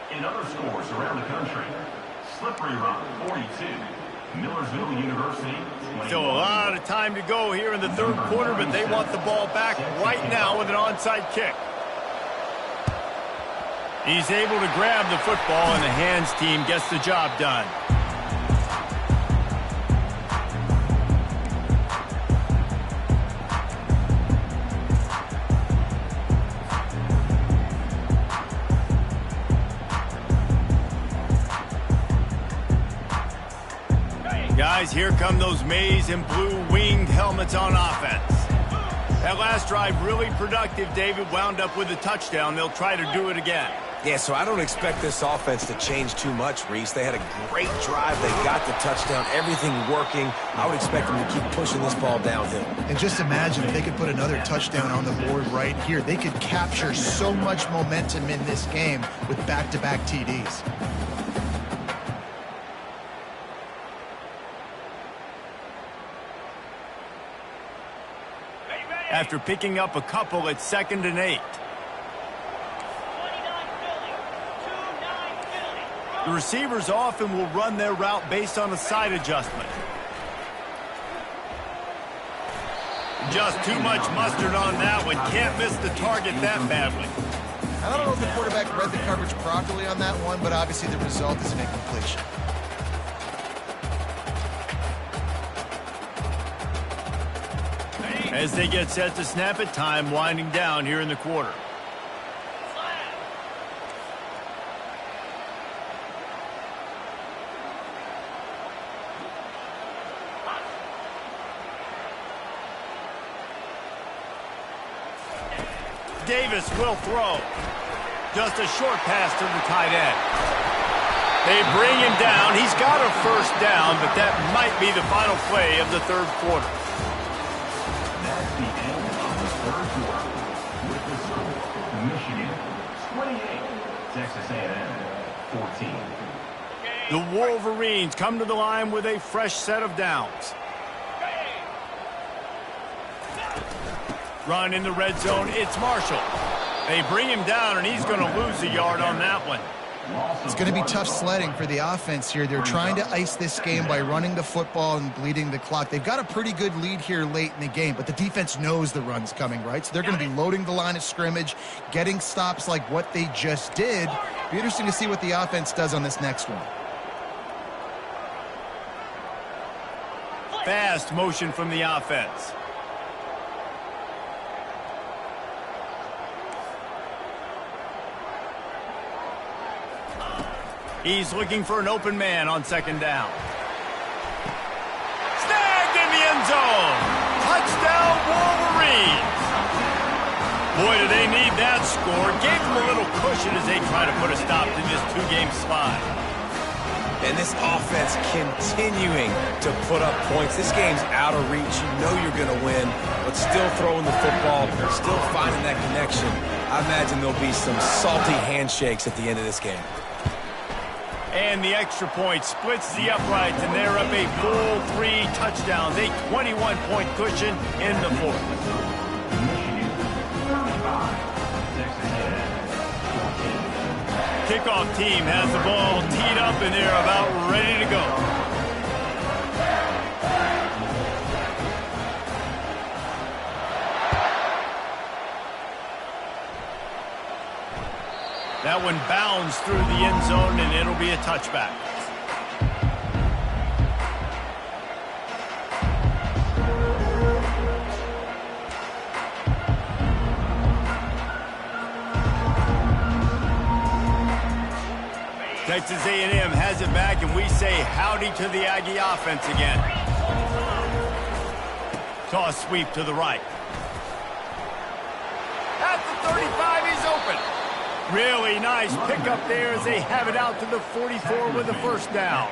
D: In other scores around the country, Slippery Rock 42, Millersville University 21.
A: Still a lot of time to go here in the third quarter, but they want the ball back right now with an onside kick. He's able to grab the football, and the hands team gets the job done. Guys, here come those maize and blue winged helmets on offense. That last drive really productive, David, wound up with a touchdown. They'll try to do it again.
B: Yeah, so I don't expect this offense to change too much, Reese. They had a great drive. They got the touchdown, everything working. I would expect them to keep pushing this ball downhill.
C: And just imagine if they could put another touchdown on the board right here. They could capture so much momentum in this game with back-to-back TDs.
A: After picking up a couple at 2nd and 8. The receivers often will run their route based on a side adjustment. Just too much mustard on that one. Can't miss the target that badly.
C: I don't know if the quarterback read the coverage properly on that one, but obviously the result is an incompletion.
A: As they get set to snap it, time winding down here in the quarter. Davis will throw. Just a short pass to the tight end. They bring him down. He's got a first down, but that might be the final play of the third quarter.
D: That's the end of the third quarter. With the score, Michigan 28, Texas A&M 14.
A: The Wolverines come to the line with a fresh set of downs. Run in the red zone, it's Marshall. They bring him down, and he's going to lose a yard on that one.
C: It's going to be tough sledding for the offense here. They're trying to ice this game by running the football and bleeding the clock. They've got a pretty good lead here late in the game, but the defense knows the run's coming, right? So they're going to be loading the line of scrimmage, getting stops like what they just did. Be interesting to see what the offense does on this next one.
A: Fast motion from the offense. He's looking for an open man on 2nd down. Snagged in the end zone. Touchdown, Wolverines. Boy, do they need that score. Gave them a little cushion as they try to put a stop to this two-game slide.
B: And this offense continuing to put up points. This game's out of reach. You know you're going to win, but still throwing the football, still finding that connection. I imagine there'll be some salty handshakes at the end of this game.
A: And the extra point splits the uprights, and they're up a full 3 touchdowns, a 21-point cushion in the fourth.
D: Michigan 35, Texas A&M 14.
A: Kickoff team has the ball teed up, and they're about ready to go. That one bounds through the end zone, and it'll be a touchback. Texas A&M has it back, and we say howdy to the Aggie offense again. Toss sweep to the right. At the 35, he's open. Really nice pickup there as they have it out to the 44 with a first down.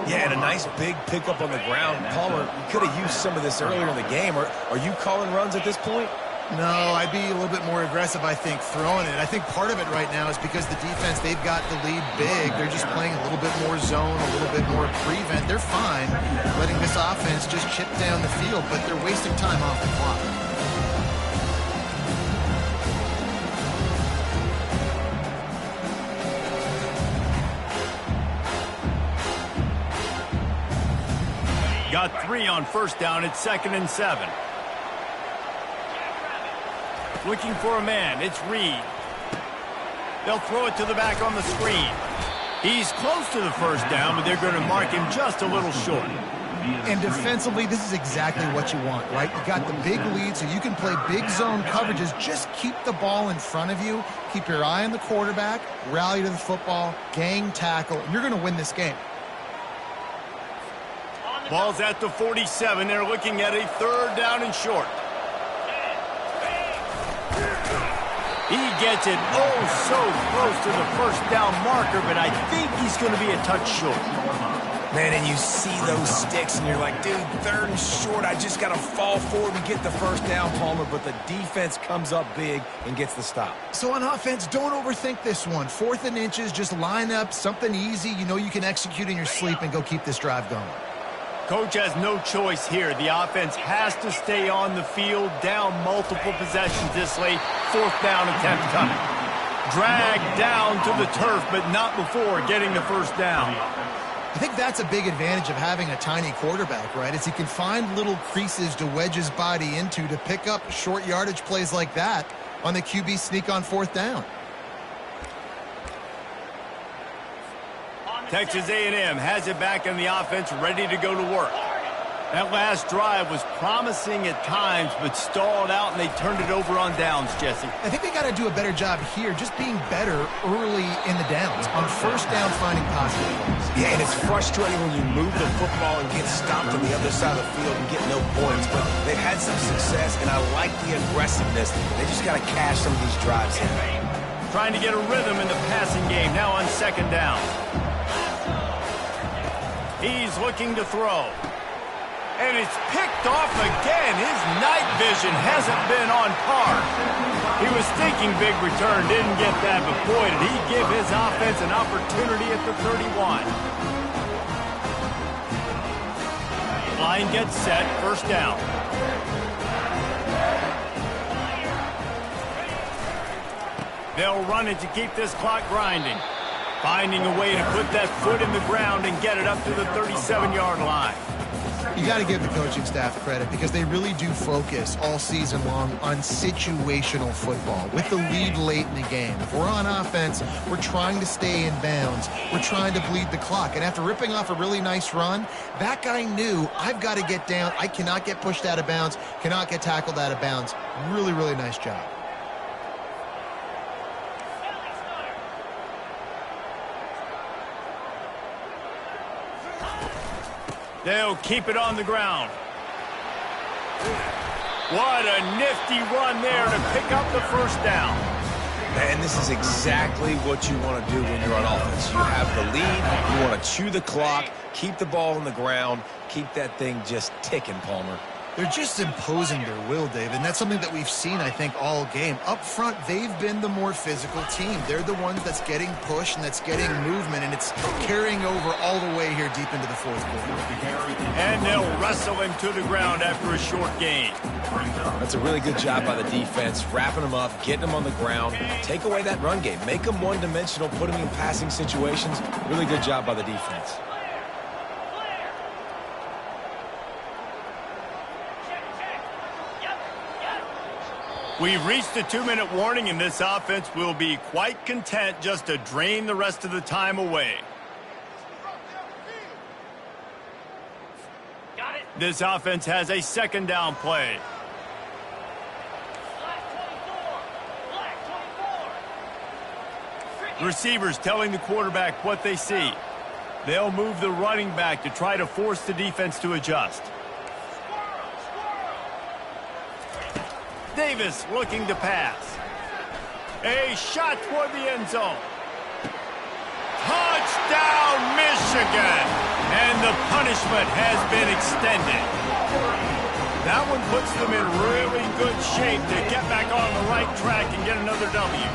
B: Yeah, and a nice big pickup on the ground. Palmer, you could have used some of this earlier in the game. Are you calling runs at this point?
C: No, I'd be a little bit more aggressive, I think, throwing it. I think part of it right now is because the defense, they've got the lead big. They're just playing a little bit more zone, a little bit more prevent. They're fine letting this offense just chip down the field, but they're wasting time off the clock.
A: Got 3 on first down. It's 2nd and 7. Looking for a man. It's Reed. They'll throw it to the back on the screen. He's close to the first down, but they're going to mark him just a little short.
C: And defensively, this is exactly what you want, right? You got the big lead, so you can play big zone coverages. Just keep the ball in front of you. Keep your eye on the quarterback. Rally to the football. Gang tackle. And you're going to win this game.
A: Ball's at the 47. They're looking at a 3rd down and short. He gets it so close to the first down marker, but I think he's going to be a touch short.
B: Man, and you see those sticks, and you're like, dude, 3rd and short. I just got to fall forward and get the first down, Palmer, but the defense comes up big and gets the stop.
C: So on offense, don't overthink this one. 4th and inches, just line up something easy. You know you can execute in your sleep and go keep this drive going.
A: Coach has no choice here. The offense has to stay on the field, down multiple possessions this late. 4th down attempt coming. Dragged down to the turf, but not before getting the first down.
C: I think that's a big advantage of having a tiny quarterback, right? Is he can find little creases to wedge his body into to pick up short yardage plays like that on the QB sneak on 4th down.
A: Texas A&M has it back in the offense, ready to go to work. That last drive was promising at times, but stalled out, and they turned it over on downs, Jesse.
C: I think they got to do a better job here, just being better early in the downs. On first down, finding positive plays.
B: Yeah, and it's frustrating when you move the football and get stopped on the other side of the field and get no points, but they've had some success, and I like the aggressiveness. They just got to cash some of these drives in.
A: Trying to get a rhythm in the passing game, now on 2nd down. He's looking to throw. And it's picked off again. His night vision hasn't been on par. He was thinking big return, didn't get that, but boy, did he give his offense an opportunity at the 31. Line gets set, 1st down. They'll run it to keep this clock grinding. Finding a way to put that foot in the ground and get it up to the 37-yard line.
C: You got to give the coaching staff credit because they really do focus all season long on situational football with the lead late in the game. If we're on offense, we're trying to stay in bounds. We're trying to bleed the clock. And after ripping off a really nice run, that guy knew, I've got to get down. I cannot get pushed out of bounds, cannot get tackled out of bounds. Really, really nice job.
A: They'll keep it on the ground. What a nifty run there to pick up the first down.
B: Man, this is exactly what you want to do when you're on offense. You have the lead, you want to chew the clock, keep the ball on the ground, keep that thing just ticking, Palmer.
C: They're just imposing their will, David, and that's something that we've seen, I think, all game. Up front, they've been the more physical team. They're the ones that's getting pushed and that's getting movement, and it's carrying over all the way here deep into the 4th quarter.
A: And they'll wrestle him to the ground after a short gain.
B: That's a really good job by the defense, wrapping them up, getting them on the ground, take away that run game, make them one-dimensional, put them in passing situations. Really good job by the defense.
A: We've reached the 2-minute warning, and this offense will be quite content just to drain the rest of the time away. This offense has a 2nd down play. Receivers telling the quarterback what they see. They'll move the running back to try to force the defense to adjust. Davis looking to pass. A shot toward the end zone. Touchdown, Michigan! And the punishment has been extended. That one puts them in really good shape to get back on the right track and get another W.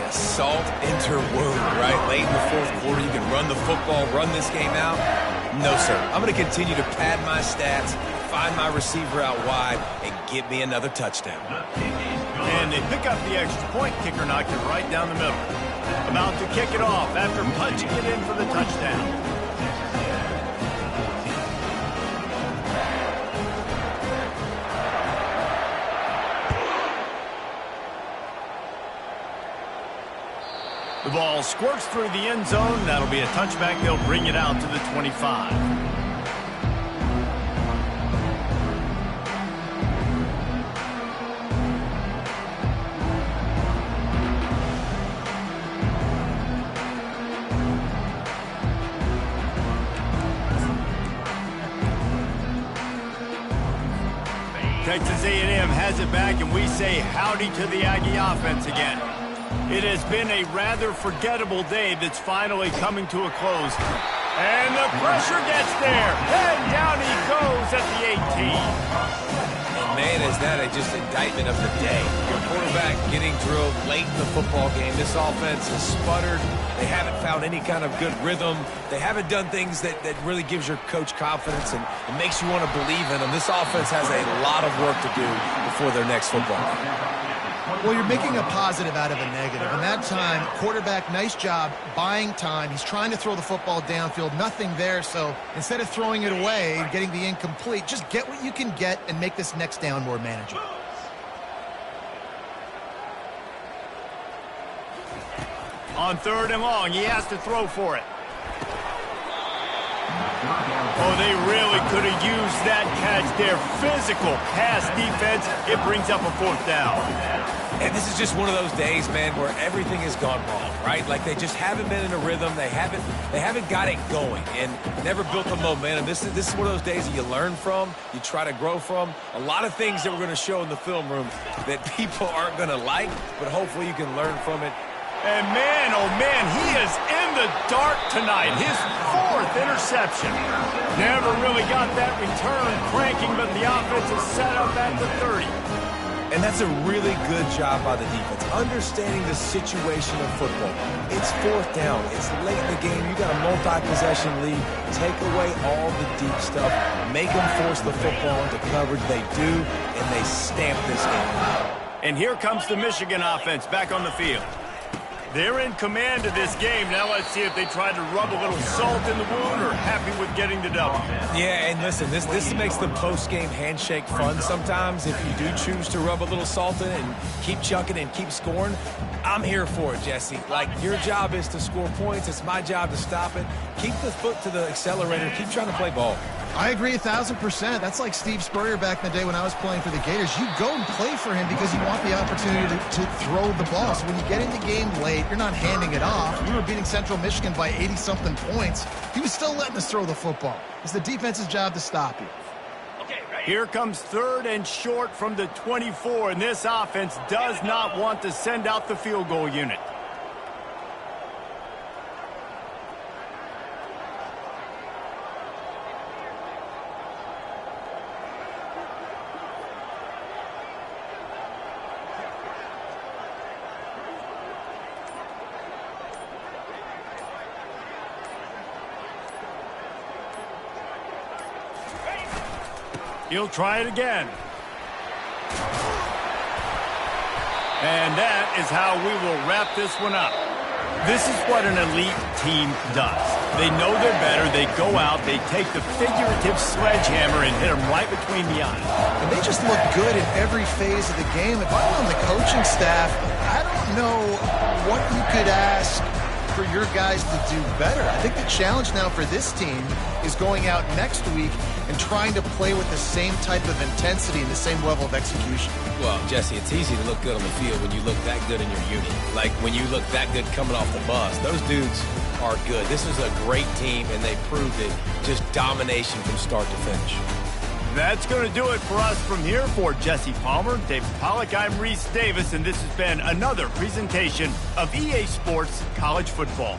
B: Salt interwoven, right? Late in the 4th quarter, you can run the football, run this game out. No, sir. I'm going to continue to pad my stats, find my receiver out wide, and get me another touchdown.
A: And they pick up the extra point. Kicker knocked it right down the middle. About to kick it off after punching it in for the touchdown. The ball squirts through the end zone. That'll be a touchback. They'll bring it out to the 25. Texas A&M has it back, and we say howdy to the Aggie offense again. It has been a rather forgettable day that's finally coming to a close. And the pressure gets there. And down he goes at the 18.
B: And man, is that just indictment of the day. Your quarterback getting drilled late in the football game. This offense has sputtered. They haven't found any kind of good rhythm. They haven't done things that really gives your coach confidence and it makes you want to believe in them. This offense has a lot of work to do before their next football game.
C: Well, you're making a positive out of a negative. And that time, quarterback, nice job buying time. He's trying to throw the football downfield. Nothing there. So instead of throwing it away and getting the incomplete, just get what you can get and make this next down more manageable.
A: On 3rd and long, he has to throw for it. Oh, they really could have used that catch there. Physical pass defense. It brings up a 4th down.
B: And this is just one of those days, man, where everything has gone wrong, right? Like they just haven't been in a rhythm. They haven't got it going and never built the momentum. This is one of those days that you learn from, you try to grow from. A lot of things that we're going to show in the film room that people aren't going to like, but hopefully you can learn from it.
A: And man, oh man, he is in the dark tonight. His 4th interception. Never really got that return cranking, but the offense is set up at the 30.
B: And that's a really good job by the defense, understanding the situation of football. It's 4th down. It's late in the game. You got a multi-possession lead. Take away all the deep stuff. Make them force the football into coverage. They do, and they stamp this game.
A: And here comes the Michigan offense back on the field. They're in command of this game. Now let's see if they try to rub a little salt in the wound or happy with getting the W.
B: Yeah, and listen, this makes the post-game handshake fun sometimes. If you do choose to rub a little salt in it and keep chucking and keep scoring, I'm here for it, Jesse. Like, your job is to score points. It's my job to stop it. Keep the foot to the accelerator. Keep trying to play ball.
C: I agree 1,000%. That's like Steve Spurrier back in the day when I was playing for the Gators. You go and play for him because you want the opportunity to throw the ball. So when you get in the game late, you're not handing it off. We were beating Central Michigan by 80-something points. He was still letting us throw the football. It's the defense's job to stop you.
A: Here comes 3rd and short from the 24, and this offense does not want to send out the field goal unit. He'll try it again. And that is how we will wrap this one up. This is what an elite team does. They know they're better. They go out. They take the figurative sledgehammer and hit them right between the eyes.
C: And they just look good in every phase of the game. If I'm on the coaching staff, I don't know what you could ask for your guys to do better. I think the challenge now for this team is going out next week and trying to play with the same type of intensity and the same level of execution.
B: Well, Jesse, it's easy to look good on the field when you look that good in your unit. Like when you look that good coming off the bus. Those dudes are good. This is a great team, and they proved it. Just domination from start to finish.
A: That's going to do it for us from here. For Jesse Palmer, David Pollack, I'm Reese Davis, and this has been another presentation of EA Sports College Football.